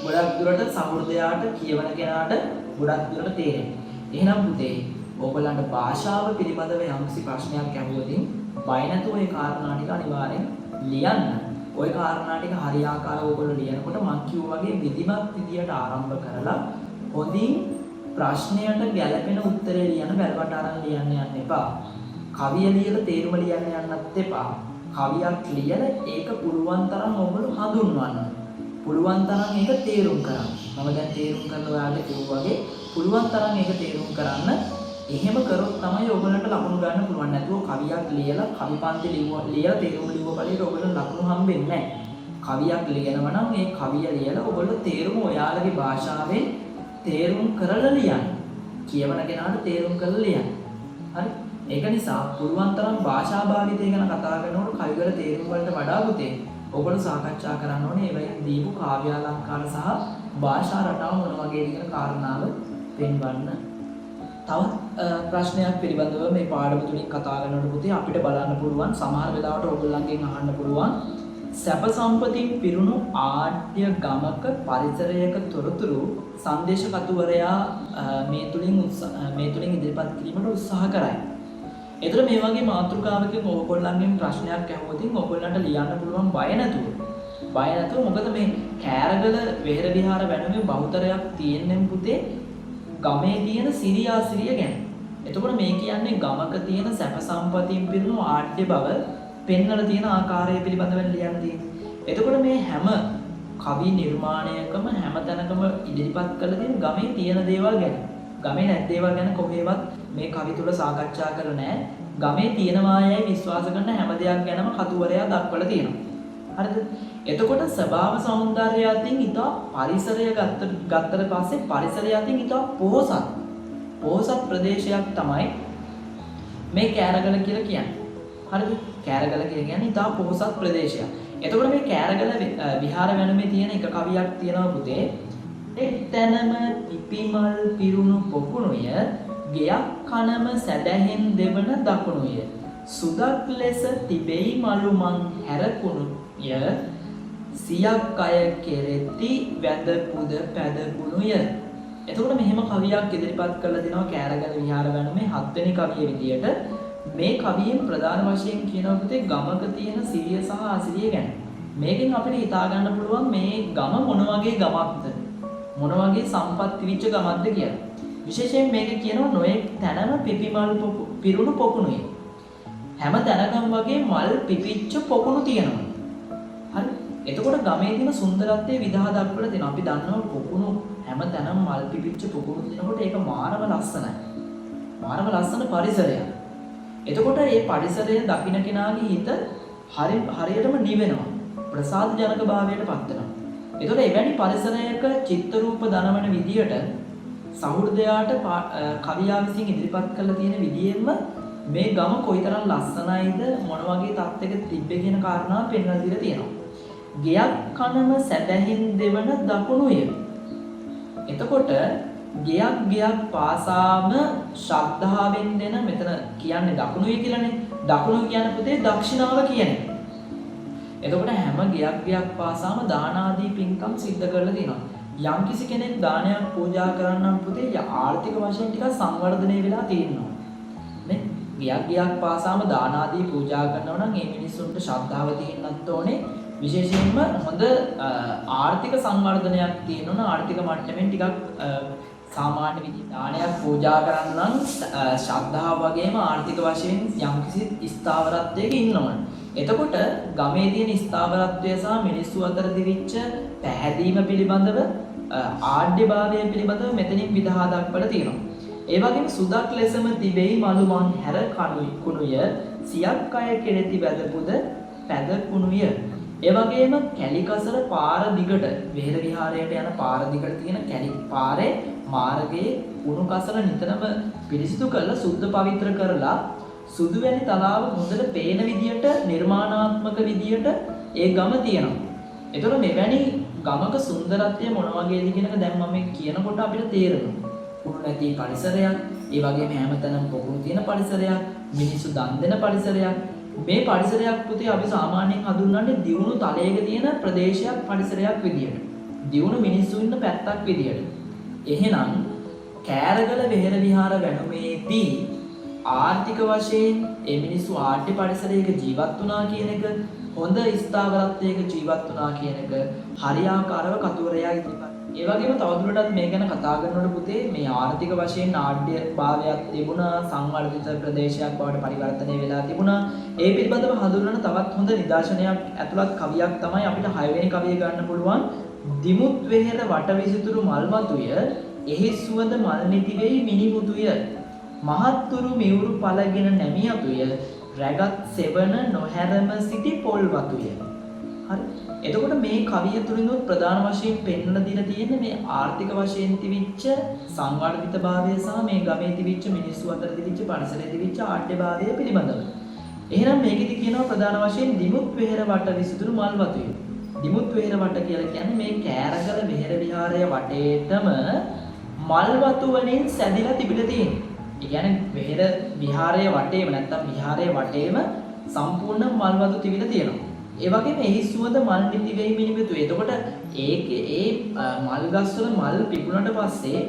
ගොඩක් දුරට සහෘදයාට කියවන කෙනාට ගොඩක් දුරට තේරෙන්නේ. එහෙනම් පුතේ ඔයගොල්ලන්ට භාෂාව පිළිබඳව යම්කිසි ප්‍රශ්නයක් අහුවොතින් බය නැතුව ඒ කාරණා ටික අනිවාර්යෙන් ලියන්න. ওই කාරණා ටික හරියාකාරව ඔයගොල්ලෝ ලියනකොට මම කිව්වා වගේ විධිමත් විදියට ආරම්භ කරලා හොඳින් ප්‍රශ්නයට ගැළපෙන උත්තරේ ලියන්න බැලුවට අරන් ලියන්න යන්න එපා. කවිය ලියලා තේරුම ලියන්න යන්නත් එපා. කවියක් ලියලා ඒක පුළුවන් තරම් ඔයගොල්ලෝ හඳුන්වන්න. පුළුවන් තරම් ඒක තේරුම් කරන්න. මම දැන් තේරුම් කරලා ඔයාලට කිව්වා වගේ පුළුවන් තරම් ඒක තේරුම් කරන්න. එහෙම කරොත් තමයි ඔයගොල්ලන්ට ලකුණු ගන්න පුළුවන්. නැතුව කවියක් ලියලා කවි පන්ති ලියලා තේරුම ලියුව බලයට ඔයගොල්ලන්ට ලකුණු හම්බෙන්නේ නැහැ. කවියක් ලියනවා නම් ඒ කවිය ලියලා ඔයගොල්ලෝ තේරුම ඔයාලගේ භාෂාවෙන් තේරුම් කරලා ලියන්න. කියවන කෙනාට තේරුම් කරලා ලියන්න. හරි? ඒක නිසා පුළුවන් තරම් භාෂා භාවිතය ගැන කතා කරනකොට කවිවල තේරුම් වලට වඩා පුතේ ඔයගොල්ලෝ සාකච්ඡා කරන්න ඕනේ ඒ වගේ දීපු කාව්‍ය අලංකාර සහ භාෂා රටාව මොන වගේද කියන කාරණාව පෙන්වන්න. තවත් ප්‍රශ්නයක් පිළිබඳව මේ පාඩම තුලින් කතා කරනකොට පුතේ අපිට බලන්න පුළුවන් සමහර වෙලාවට ඔයගොල්ලන්ගෙන් අහන්න පුළුවන් සැප සම්පතින් පිරුණු ආඩ්‍ය ගමක පරිසරයක තොරතුරු සංදේශ කතුවරයා මේ තුලින් ඉදිරිපත් කිරීමට උත්සාහ කරයි. ඒතර මේ වගේ මාතෘකාවකින් ඔයගොල්ලන්ගෙන් ප්‍රශ්නයක් අහුවොත් ඔයගොල්ලන්ට ලියන්න පුළුවන් බය නැතුව. මොකද මේ කෑරගල වෙහෙර විහාර වැනුමේ බහුතරයක් තියෙන්නේ පුතේ ගමේ තියෙන සිරියාසිරිය ගැන. එතකොට මේ කියන්නේ ගමක තියෙන සැප සම්පතින් පිරුණු ආඩ්‍ය බව පෙන්වලා තියෙන ආකාරය පිළිබඳව ලියන්න තියෙන්නේ. එතකොට මේ හැම කවි නිර්මාණයකම හැම තැනකම ඉදිරිපත් කරලා තියෙන ගමේ තියෙන දේවල් ගැන. ගමේ නැත් දේවල් ගැන කොහේවත් මේ කවි තුල සාකච්ඡා කරලා නැහැ. ගමේ තියෙනවායයි විශ්වාස කරන හැම දෙයක් ගැනම කතුවරයා දක්වලා තියෙනවා. හරිද? එතකොට ස්වභාව සෞන්දර්යය අතින් ඉතා පරිසරය ගත්තට පස්සේ පරිසරය අතින් ඉතා පොහොසත් ප්‍රදේශයක් තමයි මේ කෑරගල කියලා කියන්නේ. හරිද? කෑරගල කියන්නේ ඉතා පොහොසත් ප්‍රදේශයක්. එතකොට මේ කෑරගල විහාර වැනුමේ තියෙන එක කවියක් තියෙනවා පුතේ. එතනම පිපිමල් පිරුණු පොකුණුය ගෙයක් කනම සැදැහෙන් දෙවන දකුණුය සුදක් ලෙස තිබෙයි මලු මං හැරකුණුය සියක් අය කෙරෙති වැද පුද පැදකුණුය. එතකොට මෙහෙම කවියක් ඉදිරිපත් කරලා දෙනවා කෑරගල විහාර වැනුමේ 7 වෙනි කවිය විදියට. මේ කවියෙන් ප්‍රධාන වශයෙන් කියනවා පුතේ ගමක තියෙන සිරිය සහ අසිරිය ගැන. මේකෙන් අපිට හිතා ගන්න පුළුවන් මේ ගම මොන වගේ ගමක්ද? මොන වගේ සම්පත් තිබිච්ච ගමක්ද කියලා. විශේෂයෙන් මේක කියනවා නොයෙක් තැනම පිපිමල් පිරුණු පොකුණුයි. හැම තැනකම වගේ මල් පිපිච්ච පොකුණු තියෙනවා. හරි? එතකොට ගමේ තියෙන සුන්දරත්වයේ විදහා දක්වලා තියෙනවා. අපි දන්නවා පොකුණු හැම තැනම මල් පිපිච්ච පොකුණු තියෙනකොට ඒක මාරම ලස්සනයි. මාරම ලස්සන පරිසරයක්. එතකොට මේ පරිසරය දකින්න කෙනාගේ හිත හරියටම නිවෙනවා. ප්‍රසාද ජනක භාවයට පත් වෙනවා. එතකොට එවැනි පරිසරයක චිත්ත රූප දනවන විදියට සහෘදයාට කවියා විසින් ඉදිරිපත් කරලා තියෙන විදියෙන්ම මේ ගම කොයිතරම් ලස්සනයිද මොන වගේ තත්ත්වයක තිබ්බේ කියන කාරණාව පෙන්වලා දීලා තියෙනවා. ගෙයක් කනම සැදැහින් දෙවන දකුණුය. එතකොට ගෙයක් පාසාම ශ්‍රද්ධාවෙන් දෙන මෙතන කියන්නේ දකුණුය කියලානේ. දකුණු කියන්නේ පුතේ දක්ෂිනාව කියන්නේ. එතකොට හැම ගෙයක් පාසාම දාන ආදී පින්කම් සිද්ධ කරලා තියෙනවා. යම් කිසි කෙනෙක් දානයක් පූජා කරන්නම් පුතේ ආර්ථික වශයෙන් ටිකක් සංවර්ධනය වෙලා තියෙනවා. නේ? ගෙයක් පාසාම දාන ආදී පූජා කරනවා නම් මේ මිනිස්සුන්ට ශ්‍රද්ධාව තියෙන්නත් ඕනේ. විශේෂයෙන්ම හොඳ ආර්ථික සංවර්ධනයක් තියෙනවා. ආර්ථික මට්ටමින් ටිකක් සාමාන්‍ය විදිහට දානයක් පූජා කරන්නම් ශ්‍රද්ධාව වගේම ආර්ථික වශයෙන් යම්කිසි ස්ථාවරත්වයක ඉන්නවා. එතකොට ගමේ තියෙන ස්ථාවරත්වය සහ මිනිස්සු අතර දිවිච්ච පැහැදීම පිළිබඳව ආඩ්‍යභාවය පිළිබඳව මෙතනින් විදහා දක්වලා තියෙනවා. ඒ වගේම සුදක් ලෙසම තිබෙයි මලු මං හැර කුණුය සියක් අය කෙරෙති වැදපුද පැද කුණුය. ඒ වගේම කැලිකසල පාර දිගට වෙහෙර විහාරයට යන පාර දිගට තියෙන කැලි පාරේ මාර්ගයේ කුණු කසල නිතරම පිරිසිදු කරලා සුද්ධ පවිත්‍ර කරලා සුදු වැනි තලාව හොඳට පේන විදියට නිර්මාණාත්මක විදියට ඒ ගම තියෙනවා. ඒතකොට මෙවැනි ගමක සුන්දරත්වය මොන වගේද කියන එක දැන් මම කියනකොට අපිට තේරෙනවා. කුණු නැති පරිසරයක්, ඒ වගේම හැමතැනම පොකුණු තියෙන පරිසරයක්, මිනිස්සු දන් දෙන පරිසරයක්. මේ පරිසරයක් පුතේ අපි සාමාන්‍යයෙන් හඳුන්වන්නේ දියුණු තලයක තියෙන ප්‍රදේශයක් පරිසරයක් විදියට. දියුණු මිනිස්සු ඉන්න පැත්තක් විදියට. එහෙනම් කෑරගල වෙහෙර විහාර වැනුමේදී ආර්ථික වශයෙන් ඒ මිනිස්සු ආර්ථික පරිසරයක ජීවත් වුණා කියන එක, හොඳ ස්ථාවරත්වයක ජීවත් වුණා කියන එක හරියාකාරව කතුවරයා ඉදිරිපත්. ඒ වගේම තවදුරටත් මේ ගැන කතා කරනකොට පුතේ මේ ආර්ථික වශයෙන් නාට්‍ය භාවයක් තිබුණා, සංවර්ධිත ප්‍රදේශයක් බවට පරිවර්තනය වෙලා තිබුණා. ඒ පිළිබඳව හඳුන්වන තවත් හොඳ නිදර්ශනයක් ඇතුළත් කවියක් තමයි අපිට 6 වෙනි කවිය ගන්න පුළුවන්. දිමුත් වෙහෙර වටවිසිතුරු මල්වතුය, එහි සුවඳ මල් නිති වෙයි මිනිමුතුය. මහත්තුරු මිවුරු පළගෙන නැමියතුය, රැගත් සෙවන නොහැරම සිටි පොල් වතුය. හරි. එතකොට මේ කවිය තුලිනුත් ප්‍රධාන වශයෙන් පෙන්වලා දීලා තියෙන්නේ මේ ආර්ථික වශයෙන් තිබිච්ච සංවර්ධිතභාවය සහ මේ ගමේ තිබිච්ච මිනිස්සු අතර තිබිච්ච පරිසරයේ තිබිච්ච ආර්ථිකභාවය පිළිබඳව. එහෙනම් මේකෙදි කියනවා ප්‍රධාන වශයෙන් දිමුත් වෙහෙර වට විසිතුරු මල් වතුය. දිමුත් වෙහෙර වට කියලා කියන්නේ මේ කෑරගල වෙහෙර විහාරය වටේටම මල් වතු වලින් සැදිලා තිබිලා තියෙනවා. ඒ කියන්නේ වෙහෙර විහාරයේ වටේම නැත්තම් විහාරයේ වටේම සම්පූර්ණ මල් වතු තිබිලා තියෙනවා. ඒ වගේම එහි සුවඳ මල් නිති වෙයි මිනිමුතු. එතකොට ඒ මල් ගස්වල මල් පිපුණට පස්සේ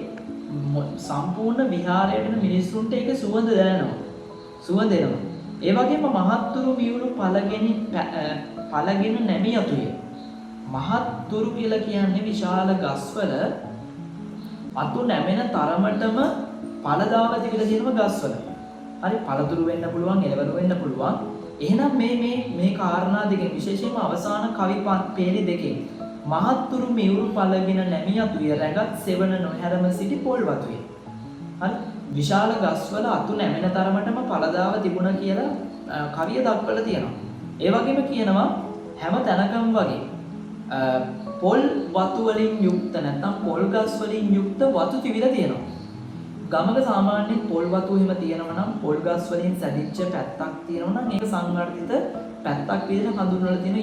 සම්පූර්ණ විහාරයේම මිනිස්සුන්ට ඒක සුවඳ දැනෙනවා. සුවඳ එනවා. ඒ වගේම මහත්තුරු මියුණු පළගෙන නැමියතුය. මහත්තුරු කියලා කියන්නේ විශාල ගස්වල අතු නැමෙන තරමටම පළදාව තිබිලා තියෙනවා ගස්වල. හරි, පළතුරු වෙන්න පුළුවන්, එළවලු වෙන්න පුළුවන්. එහෙනම් මේ කාරණා දෙකෙන් විශේෂයෙන්ම අවසාන කවි පේලි දෙකෙන් මහත්තුරු මියුරු පළගෙන නැමියතුය, රැගත් සෙවන නොහැරම සිටි පොල් වතුය. හරි, විශාල ගස්වල අතු නැමෙන තරමටම පළදාව තිබුණා කියලා කවිය දක්වලා තියෙනවා. ඒ වගේම කියනවා හැම තැනකම වගේ පොල් වතු වලින් යුක්ත නැත්නම් පොල් ගස් වලින් යුක්ත වතු තිබිලා තියෙනවා. ගමක සාමාන්‍යයෙන් පොල් වතු එහෙම තියෙනවා නම් පොල් ගස් වලින් සැදිච්ච පැත්තක් තියෙනවා නම් ඒක සංවර්ධිත පැත්තක් විදිහට හඳුන්වලා තියෙන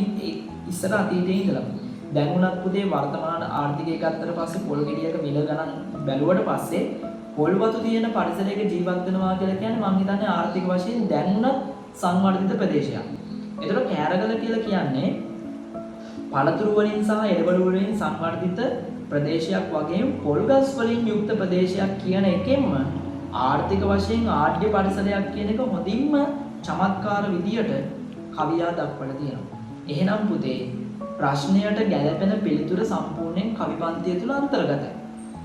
ඉස්සර අතීතයේ ඉඳලා. දැන් උනත් පුතේ වර්තමාන ආර්ථිකය ගත්තට පස්සේ පොල් ගෙඩියක මිල ගණන් බැලුවට පස්සේ පොල් වතු තියෙන පරිසරයක ජීවත් වෙනවා කියලා කියන්නේ මම හිතන්නේ ආර්ථික වශයෙන් දැන් උනත් සංවර්ධිත ප්‍රදේශයක්. ඒතර කෑරගල කියලා කියන්නේ පළතුරු වලින් සහ එළවලු වලින් සංවර්ධිත ප්‍රදේශයක් වගේම පොල් ගස් වලින් යුක්ත ප්‍රදේශයක් කියන එකෙන්ම ආර්ථික වශයෙන් ආඩ්‍ය පරිසරයක් කියන එක හොඳින්ම චමත්කාර විදියට කවියා දක්වලා තියෙනවා. එහෙනම් පුතේ ප්‍රශ්නයට ගැළපෙන පිළිතුර සම්පූර්ණයෙන් කවි පන්තිය තුල අන්තර්ගතයි.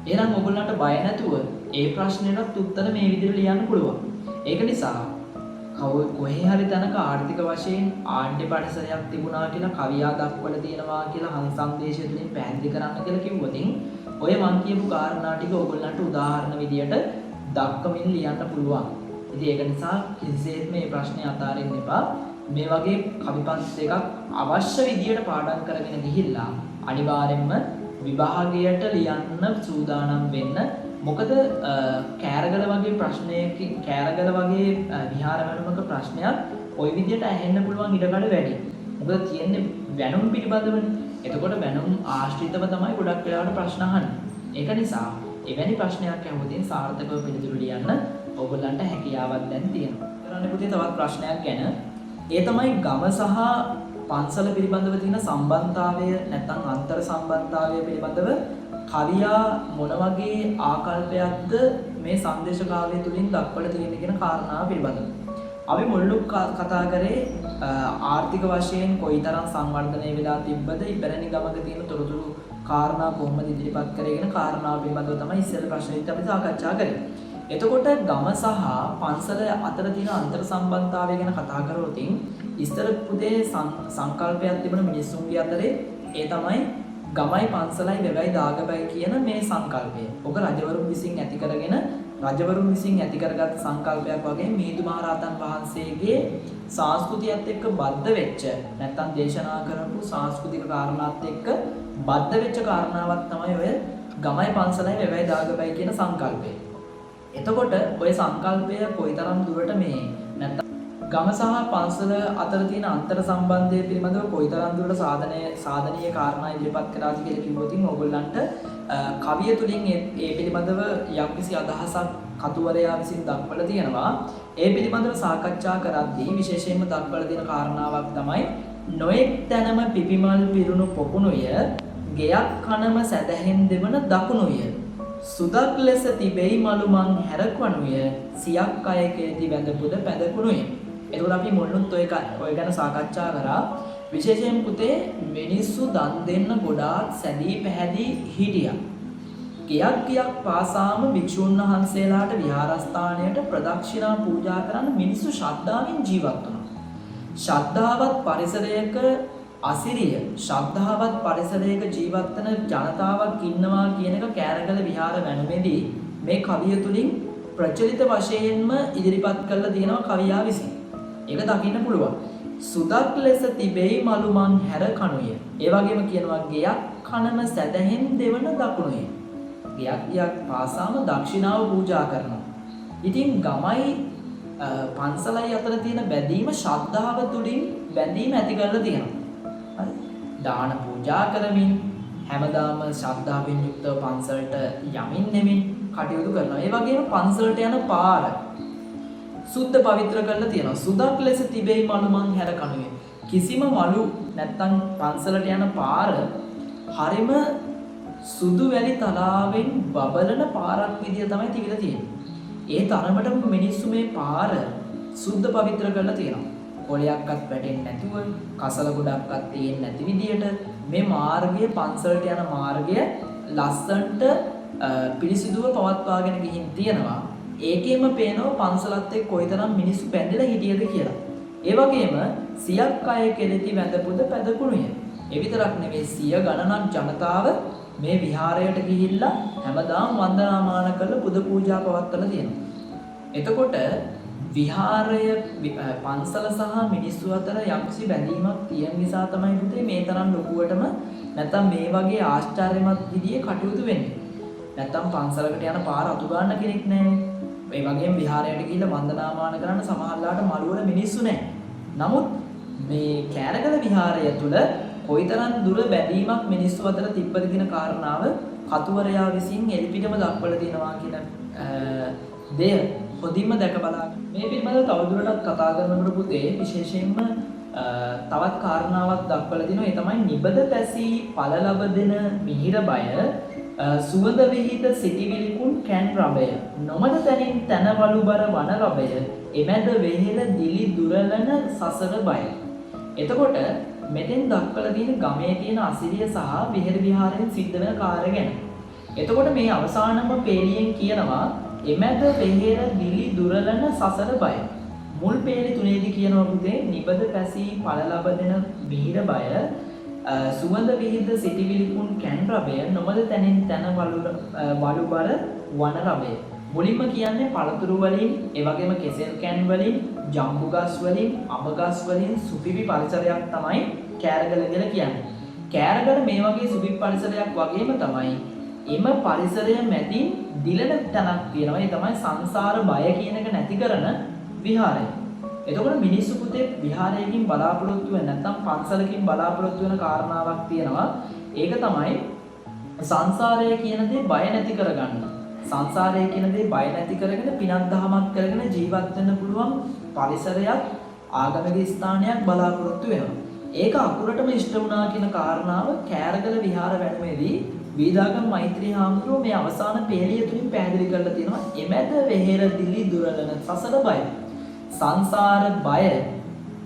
එහෙනම් ඔයගොල්ලන්ට බය නැතුව ඒ ප්‍රශ්නෙටත් උත්තර මේ විදිහට ලියන්න පුළුවන්. ඒක නිසා කොහේ හරි තැනක ආර්ථික වශයෙන් ආණ්ඩ්‍ය පරිසරයක් තිබුණා කියලා කවියා දක්වලා තියෙනවා කියලා සංදේශය තුලින් පැහැදිලි කරන්න කියලා කිව්වොතින් ඔය මං කියපු කාරණා ටික ඔයගොල්ලන්ට උදාහරණ විදියට දක්වමින් ලියන්න පුළුවන්. ඉතින් ඒක නිසා කිසිසේත් මේ ප්‍රශ්නේ අතාරින්න එපා. මේ වගේ කවි පන්ති දෙකක් අවශ්‍ය විදියට පාඩම් කරගෙන ගිහිල්ලා අනිවාර්යෙන්ම විභාගයට ලියන්න සූදානම් වෙන්න. මොකද කෑරගල වගේ ප්‍රශ්නයකින් කෑරගල වගේ විහාර වැනුමක ප්‍රශ්නයක් ওই විදියට ඇහෙන්න පුළුවන් ඉඩකඩ වැඩි. මොකද තියෙන්නේ වැනුම් පිළිබඳවනේ. එතකොට වැනුම් ආශ්‍රිතව තමයි ගොඩක් වෙලාවට ප්‍රශ්න අහන්නේ. ඒක නිසා එවැනි ප්‍රශ්නයක් අහුවොතින් සාර්ථකව පිළිතුරු ලියන්න ඕගොල්ලන්ට හැකියාවක් දැන් තියෙනවා. කරන්න පුතේ තවත් ප්‍රශ්නයක් ගැන. ඒ තමයි ගම සහ පන්සල පිළිබඳව තියෙන සම්බන්ධතාවය නැත්නම් අන්තර් සම්බන්ධතාවය පිළිබඳව කවියා මොන වගේ ආකල්පයක්ද මේ සංදේශ කාව්‍ය තුලින් දක්වලා තියෙන කියන කාරණාව පිළිබඳව. අපි මුලින්ම කතා කරේ ආර්ථික වශයෙන් කොයිතරම් සංවර්ධනය වෙලා තිබ්බද ඉපැරණි ගමක තියෙන තොරතුරු කාරණා කොහොමද ඉදිරිපත් කරේ කියන කාරණාව පිළිබඳව තමයි ඉස්සෙල් ප්‍රශ්නෙත් අපි සාකච්ඡා කරේ. එතකොට ගම සහ පන්සල අතර තියෙන අන්තර් සම්බන්ධතාවය ගැන කතා කරොත් ඉස්තර පුතේ සංකල්පයක් තිබුණ මිනිස්සුන්ගේ අතරේ ඒ තමයි ගමයි පන්සලයි වැවයි දාගබයි කියන මේ සංකල්පය. ඔක රජවරුන් විසින් ඇති කරගෙන රජවරුන් විසින් ඇති කරගත් සංකල්පයක් වගේ මිහිඳු මහරහතන් වහන්සේගේ සංස්කෘතියත් එක්ක බද්ධ වෙච්ච නැත්නම් දේශනා කරපු සංස්කෘතික කාරණාත් එක්ක බද්ධ වෙච්ච කාරණාවක් තමයි ඔය ගමයි පන්සලයි වැවයි දාගබයි කියන සංකල්පය. එතකොට ඔය සංකල්පය කොයිතරම් දුරට මේ නැත්නම් ගම සහ පන්සල අතර තියෙන අන්තර් සම්බන්ධය පිළිබඳව කොයිතරම් දුරට සාධනීය කාරණා ඉදිරිපත් කරාද කියලා කිව්වොත් ඕගොල්ලන්ට කවිය තුලින් ඒ පිළිබඳව යම්කිසි අදහසක් කතුවරයා විසින් දක්වලා තියෙනවා. ඒ පිළිබඳව සාකච්ඡා කරද්දී විශේෂයෙන්ම දක්වලා තියෙන කාරණාවක් තමයි නොඑක් තැනම පිපිමල් පිරුණු පොකුණුය ගෙයක් කනම සැදැහෙන් දෙවන දකුණුය සුදක් ලෙස තිබෙයි මලුමන් හැරකවනුය සියක් අයකේදී වැඳ පුද පැදකුණුය. එතකොට අපි මුලින්ම ඔය ගැන සාකච්ඡා කරා. විශේෂයෙන් පුතේ මිනිස්සු දන් දෙන්න ගොඩාක් සැදී පැහැදී හිටියා. ගියක් පාසාම භික්ෂුන් වහන්සේලාට විහාරස්ථානයට ප්‍රදක්ෂිනා පූජා කරන්න මිනිස්සු ශ්‍රද්ධාවෙන් ජීවත් වුණා. ශ්‍රද්ධාවත් පරිසරයක අසිරිය ශ්‍රද්ධාවත් පරිසරයක ජීවත් වෙන ජනතාවක් ඉන්නවා කියන එක කෑරගල විහාර වැනුමේදී මේ කවිය තුලින් ප්‍රචලිත වශයෙන්ම ඉදිරිපත් කරලා තියෙනවා කවියා විසින්. ඒක දකින්න පුළුවන්. සුදක් ලෙස තිබෙයි මලුමන් හැර කණුය. ඒ වගේම කියනවා ගෙයක් කනම සැදැහෙන් දෙවන දකුණුය. ගෙයක් පාසාම දක්ෂිනාව පූජා කරනවා. ඉතින් ගමයි පන්සලයි අතර තියෙන බැඳීම ශ්‍රද්ධාව තුලින් බැඳීම ඇති කරලා තියෙනවා. හරි. දාන පූජා කරමින් හැමදාම ශ්‍රද්ධාවෙන් යුක්තව පන්සලට යමින් නෙමින් කටයුතු කරනවා. ඒ වගේම පන්සලට යන පාර සුද්ධ පවිත්‍ර කරලා තියෙනවා. සුදක් ලෙස තිබෙයි මලුමන් හැර කණුවේ. කිසිම මලු නැත්තම් පන්සලට යන පාර හරිම සුදු වැලි තලාවෙන් බබලන පාරක් විදිය තමයි තිබිලා තියෙන්නේ. ඒ තරමටම මිනිස්සු මේ පාර සුද්ධ පවිත්‍ර කරලා තියෙනවා. කොළයක්වත් වැටෙන්නේ නැතුව, කසල ගොඩක්වත් තියෙන්නේ නැති විදියට මේ මාර්ගය පන්සලට යන මාර්ගය ලස්සන්ට පිරිසිදුව පවත්වාගෙන ගිහින් තියෙනවා. ඒකෙම පේනවා පන්සලත් එක්ක කොයිතරම් මිනිස්සු බැඳලා හිටියද කියලා. ඒ වගේම සියක් අය කෙරෙති වැඳපුද පැදකුණුය. ඒ විතරක් නෙවෙයි සිය ගණනක් ජනතාව මේ විහාරයට ගිහිල්ලා හැමදාම වන්දනාමාන කරලා පුද පූජා පවත්වලා තියෙනවා. එතකොට විහාරය පන්සල සහ මිනිස්සු අතර යම්කිසි බැඳීමක් තියෙන නිසා තමයි පුතේ මේ තරම් ලොකුවටම නැත්තම් මේ වගේ ආශ්චර්යමත් විදිහේ කටයුතු වෙන්නේ. නැත්තම් පන්සලකට යන පාර අතු ගන්න කෙනෙක් නැහැ. ඒ වගේම විහාරයට ගිහිල්ලා වන්දනාමාන කරන්න සමහරලාට මළුවල මිනිස්සු නැහැ. නමුත් මේ කෑරගල විහාරය තුල කොයිතරම් දුර බැඳීමක් මිනිස්සු අතර තිබ්බද කියන කාරණාව කතුවරයා විසින් එලිපිටම දක්වලා තියෙනවා කියන දෙය හොඳින්ම දැක බලා මේ පිළිබඳව තවදුරටත් කතා කරනකොට පුතේ විශේෂයෙන්ම තවත් කාරණාවක් දක්වලා තිනවා. ඒ තමයි නිබද පැසී පළ ලබ දෙන මිහිර බය සුවඳ විහිද සිටිවිලිකුන් කැන් රබය නොමද තැනින් තනවලු බර වන රබය එමෙද වෙහෙල දිලි දුරලන සසර බය. එතකොට මෙතෙන් දක්වලා තියෙන ගමේ තියෙන අසිරිය සහ විහෙර විහාරයෙන් සිද්ධ වෙන කාර්ය ගැන. එතකොට මේ අවසානම පේලියෙන් කියනවා එමෙද වෙහෙල දිලි දුරලන සසර බය. මුල් පේලි තුනේදී කියනවා පුතේ නිබද පැසී පළ ලබ දෙන මිහිර බය සුවඳ විහිද සිටිවිලිකුන් කැන් රබය නොමද තැනින් තන වලු බර වන රබය. මුලින්ම කියන්නේ පළතුරු වලින් ඒ වගේම කෙසෙල් කැන් වලින් ජම්බු ගස් වලින් අඹ ගස් වලින් සුපිපි පරිසරයක් තමයි කෑරගල කියලා කියන්නේ. කෑරගල මේ වගේ සුපිපි පරිසරයක් වගේම තමයි එම පරිසරය මැදින් දිලන තැනක් තියෙනවා. ඒ තමයි සංසාර බය කියන එක නැති කරන විහාරය. එතකොට මිනිස්සු පුතේ විහාරයකින් බලාපොරොත්තු වෙන නැත්නම් පන්සලකින් බලාපොරොත්තු වෙන කාරණාවක් තියෙනවා. ඒක තමයි සංසාරය කියන දේ බය නැති කරගන්න. සංසාරය කියන දේ බය නැති කරගෙන පිනක් දහමක් කරගෙන ජීවත් වෙන්න පුළුවන් පරිසරයක් ආගමික ස්ථානයක් බලාපොරොත්තු වෙනවා. ඒක අකුරටම ඉෂ්ට වුණා කියන කාරණාව කෑරගල විහාර වැඩමේදී වීදාගම් මෛත්‍රී හාමුදුරුවෝ මේ අවසාන පේළිය තුලින් පැහැදිලි කරලා තියෙනවා. එමෙද වෙහෙර දිලි දුරලන සසර බය. සංසාර බය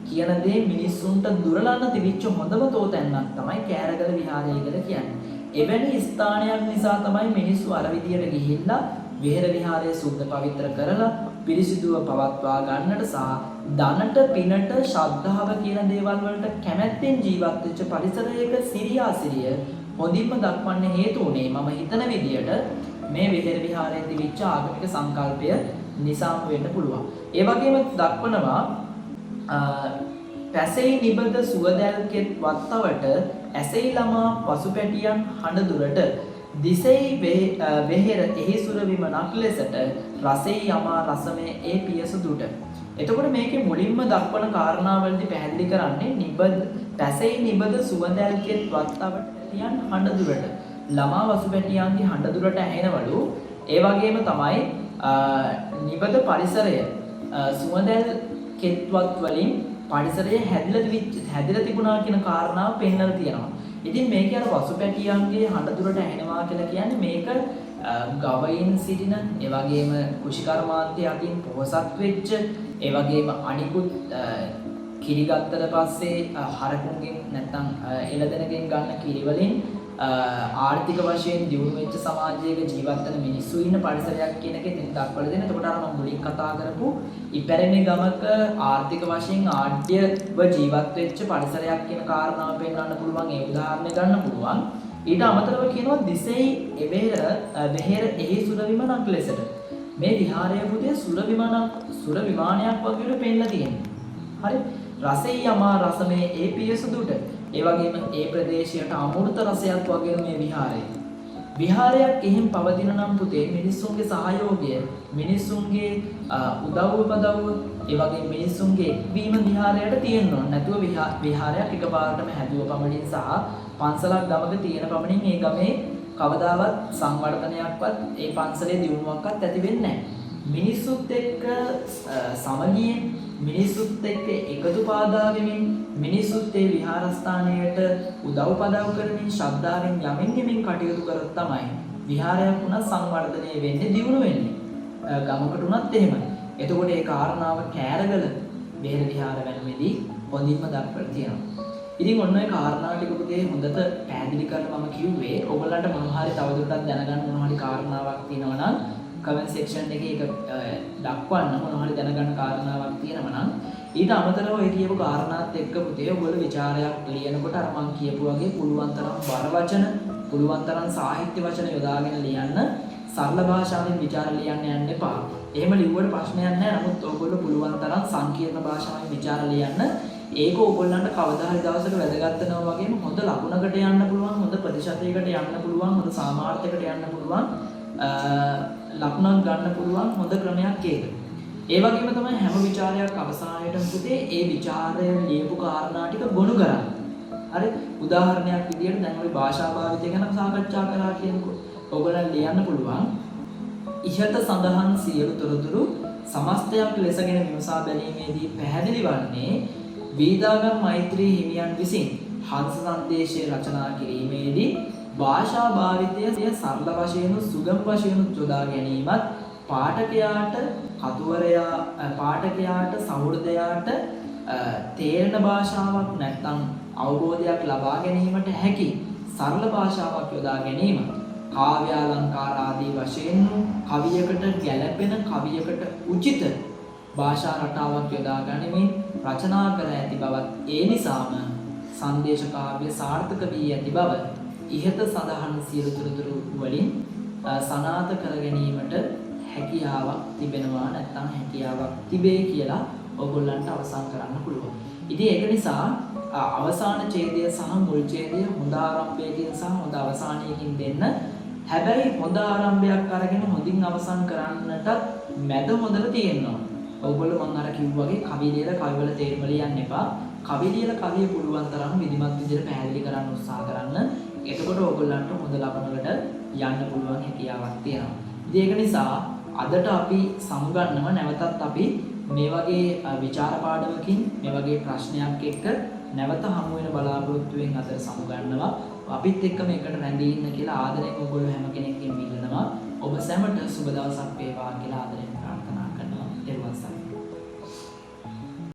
කියන දේ මිනිස්සුන්ට දුරලන්න තිබිච්ච හොඳම තෝතැන්නක් තමයි කෑරගල විහාරය කියලා කියන්නේ. එවැනි ස්ථානයක් නිසා තමයි මිනිස්සු අර විදියට ගිහිල්ලා විහෙර විහාරය සුද්ධ පවිත්‍ර කරලා පිරිසිදුව පවත්වා ගන්නට සහ ධනට පිනට ශ්‍රද්ධාව කියන දේවල් වලට කැමැත්තෙන් ජීවත් වෙච්ච පරිසරයක සිරියාසිරිය හොඳින්ම දක්වන්න හේතු වුණේ මම හිතන විදියට මේ විහෙර විහාරයේ තිබිච්ච ආගමික සංකල්පය නිසාම වෙන්න පුළුවන්. ඒ වගේම දක්වනවා පැසෙයි නිබඳ සුවදැල් කෙත් වත්තවට ඇසෙයි ළමා පසුපැටියන් හඬ දුරට දිසෙයි වෙහෙර එහි සුර විමනක් ලෙසට රසෙයි යමා රසමේ ඒ පියස දුට. එතකොට මේකේ මුලින්ම දක්වන කාරණාවලදී පැහැදිලි කරන්නේ පැසෙයි නිබඳ සුවදැල් කෙත් වත්තවට යන් හඬ දුරට ළමා පසුපැටියන්ගේ හඬ දුරට ඇහෙනවලු. ඒ වගේම තමයි නිබඳ පරිසරය සුවදැල් කෙත්වත් වලින් පරිසරය හැදිලා තිබුණා කියන කාරණාව පෙන්වලා තියෙනවා. ඉතින් මේක අර පසුපැටියන්ගේ හඬ දුරට ඇහෙනවා කියලා කියන්නේ මේක ගවයින් සිටින ඒ වගේම කුෂිකර්මාන්තය අතින් පොහොසත් වෙච්ච ඒ වගේම අනිකුත් කිරි ගත්තට පස්සේ හරකුන්ගෙන් නැත්නම් එළදෙනගෙන් ගන්න කිරි වලින් ආර්ථික වශයෙන් දියුණු වෙච්ච සමාජයක ජීවත් වෙන මිනිස්සු ඉන්න පරිසරයක් කියන එක ඉතින් දක්වලා දෙන. එතකොට අර මම මුලින් කතා කරපු ඉපැරණි ගමක ආර්ථික වශයෙන් ආඩ්‍යව ජීවත් වෙච්ච පරිසරයක් කියන කාරණාව පෙන්වන්න පුළුවන්. ඒ උදාහරණය ගන්න පුළුවන්. ඊට අමතරව කියනවා දිසෙයි වෙහෙර එහි සුර විමනක් ලෙසට. මේ විහාරය පුතේ සුර විමානයක් වගේ පෙන්ලා තියෙනවා. හරි. රසෙයි යමා රසමේ ඒ පියස දුට. ඒ වගේම ඒ ප්‍රදේශයට අමෘත රසයක් වගේ මේ විහාරය. විහාරයක් එහෙන් පවතින නම් පුතේ මිනිස්සුන්ගේ සහයෝගය, මිනිස්සුන්ගේ උදව්ව පදව්ව, ඒ වගේ මිනිස්සුන්ගේ එක්වීම විහාරයට තියෙන්න ඕන. නැතුව විහාරයක් එකපාරටම හැදුව පමණින් සහ පන්සලක් ගමක තියෙන පමණින් ඒ ගමේ කවදාවත් සංවර්ධනයක්වත් ඒ පන්සලේ දියුණුවක්වත් ඇති වෙන්නේ නැහැ. මිනිස්සුත් එක්ක සමගියෙන් මිනිස්සුත් එක්ක එකතු පාදා වෙමින් මිනිස්සුත් ඒ විහාරස්ථානයට උදව් පදව් කරමින් ශ්‍රද්ධාවෙන් යමින් කටයුතු කරත් තමයි විහාරයක් උනත් සංවර්ධනය වෙන්නේ දියුණු වෙන්නේ. ගමකට උනත් එහෙමයි. එතකොට ඒ කාරණාව කෑරගල බෙහෙර විහාර වැනුමේදී හොඳින්ම දක්වලා තියෙනවා. ඉතින් ඔන්න ඔය කාරණා ටික පුතේ හොඳට පැහැදිලි කරලා මම කිව්වේ ඔයගොල්ලන්ට මොනවා හරි තවදුරටත් දැනගන්න මොනවා හරි කාරණාවක් තියෙනවා නම් කමෙන්ට් සෙක්ෂන් එකේ ඒක දක්වන්න මොනවා හරි දැනගන්න කාරණාවක් තියෙනවා නම් ඊට අමතරව ඔය කියපු කාරණාත් එක්ක පුතේ ඔයගොල්ලෝ ਵਿਚාරයක් ලියනකොට අර මම කියපු වගේ පුළුවන් තරම් බර වචන පුළුවන් තරම් සාහිත්‍ය වචන යොදාගෙන ලියන්න සරල භාෂාවෙන් ਵਿਚාර ලියන්න යන්න එපා. එහෙම ලිව්වට ප්‍රශ්නයක් නැහැ. නමුත් ඔයගොල්ලෝ පුළුවන් තරම් සංකීර්ණ භාෂාවෙන් ਵਿਚාර ලියන්න. ඒක ඔයගොල්ලන්ට කවදා හරි දවසක වැදගත් වෙනවා වගේම හොඳ ලකුණකට යන්න පුළුවන්, හොඳ ප්‍රතිශතයකට යන්න පුළුවන්, හොඳ සාමාර්ථයකට යන්න පුළුවන්. ලකුණක් ගන්න පුළුවන් හොඳ ක්‍රමයක් ඒක. ඒ වගේම තමයි හැම ਵਿਚාරයක් අවසානයේටම පුතේ ඒ ਵਿਚාරය ලියපු කාරණා ටික ගොනු කරන්න. හරි උදාහරණයක් විදියට දැන් අපි භාෂා භාවිතය ගැන සාකච්ඡා කරා කියනකොට ඔයගොල්ලන් ලියන්න පුළුවන් ඉහත සඳහන් සියලු තොරතුරු සමස්තයක් ලෙසගෙන විමසා බැලීමේදී පැහැදිලි වන්නේ වීදාගම් මෛත්‍රී හිමියන් විසින් හංස සංදේශය රචනා කිරීමේදී භාෂා භාවිතය සරල වශයෙන් සුගම වශයෙන් යොදා ගැනීමත් පාඨකයාට සහෘදයාට තේරෙන භාෂාවක් නැත්නම් අවබෝධයක් ලබා ගැනීමට හැකි සරල භාෂාවක් යොදා ගැනීම කාව්‍යාලංකාර ආදී වශයෙන් කවියකට ගැළපෙන කවියකට උචිත භාෂා රටාවක් යොදා ගනිමින් රචනා කර ඇති බවත් ඒ නිසාම සංදේශ කාව්‍ය සාර්ථක වී ඇති බව ඉහත සඳහන් සියලු තොරතුරු වලින් සනාථ කර ගැනීමට හැකියාවක් තිබෙනවා නැත්නම් හැකියාවක් තිබේ කියලා ඔයගොල්ලන්ට අවසන් කරන්න පුළුවන්. ඉතින් ඒක නිසා අවසාන ඡේදය සහ මුල් ඡේදය හොඳ ආරම්භයකින් සහ හොඳ අවසානයකින් දෙන්න. හැබැයි හොඳ ආරම්භයක් අරගෙන හොඳින් අවසන් කරන්නටත් මැද හොඳට තියෙනවා. ඔයගොල්ලෝ මම අර කිව්වා වගේ කවි ලියලා කවිවල තේරුම ලියන්න එපා. කවි ලියලා කවිය පුළුවන් තරම් විධිමත් විදිහට පැහැදිලි කරන්න උත්සාහ කරන්න. එතකොට ඔයගොල්ලන්ට හොඳ ලකුණකට යන්න පුළුවන් හැකියාවක් තියෙනවා. ඉතින් ඒක නිසා අදට අපි සමුගන්නව නැවතත් අපි මේ වගේ විචාර පාඩමකින් මේ වගේ ප්‍රශ්නයක් එක්ක නැවත හමු වෙන බලාපොරොත්තුවෙන් අද සමුගන්නවා. අපිත් එක්ක මේකට රැඳී ඉන්න කියලා ආදරයෙන් ඔයගොල්ලෝ හැම කෙනෙක්ගෙන් ඉල්ලනවා. ඔබ සැමට සුබ දවසක් වේවා කියලා ආදරයෙන්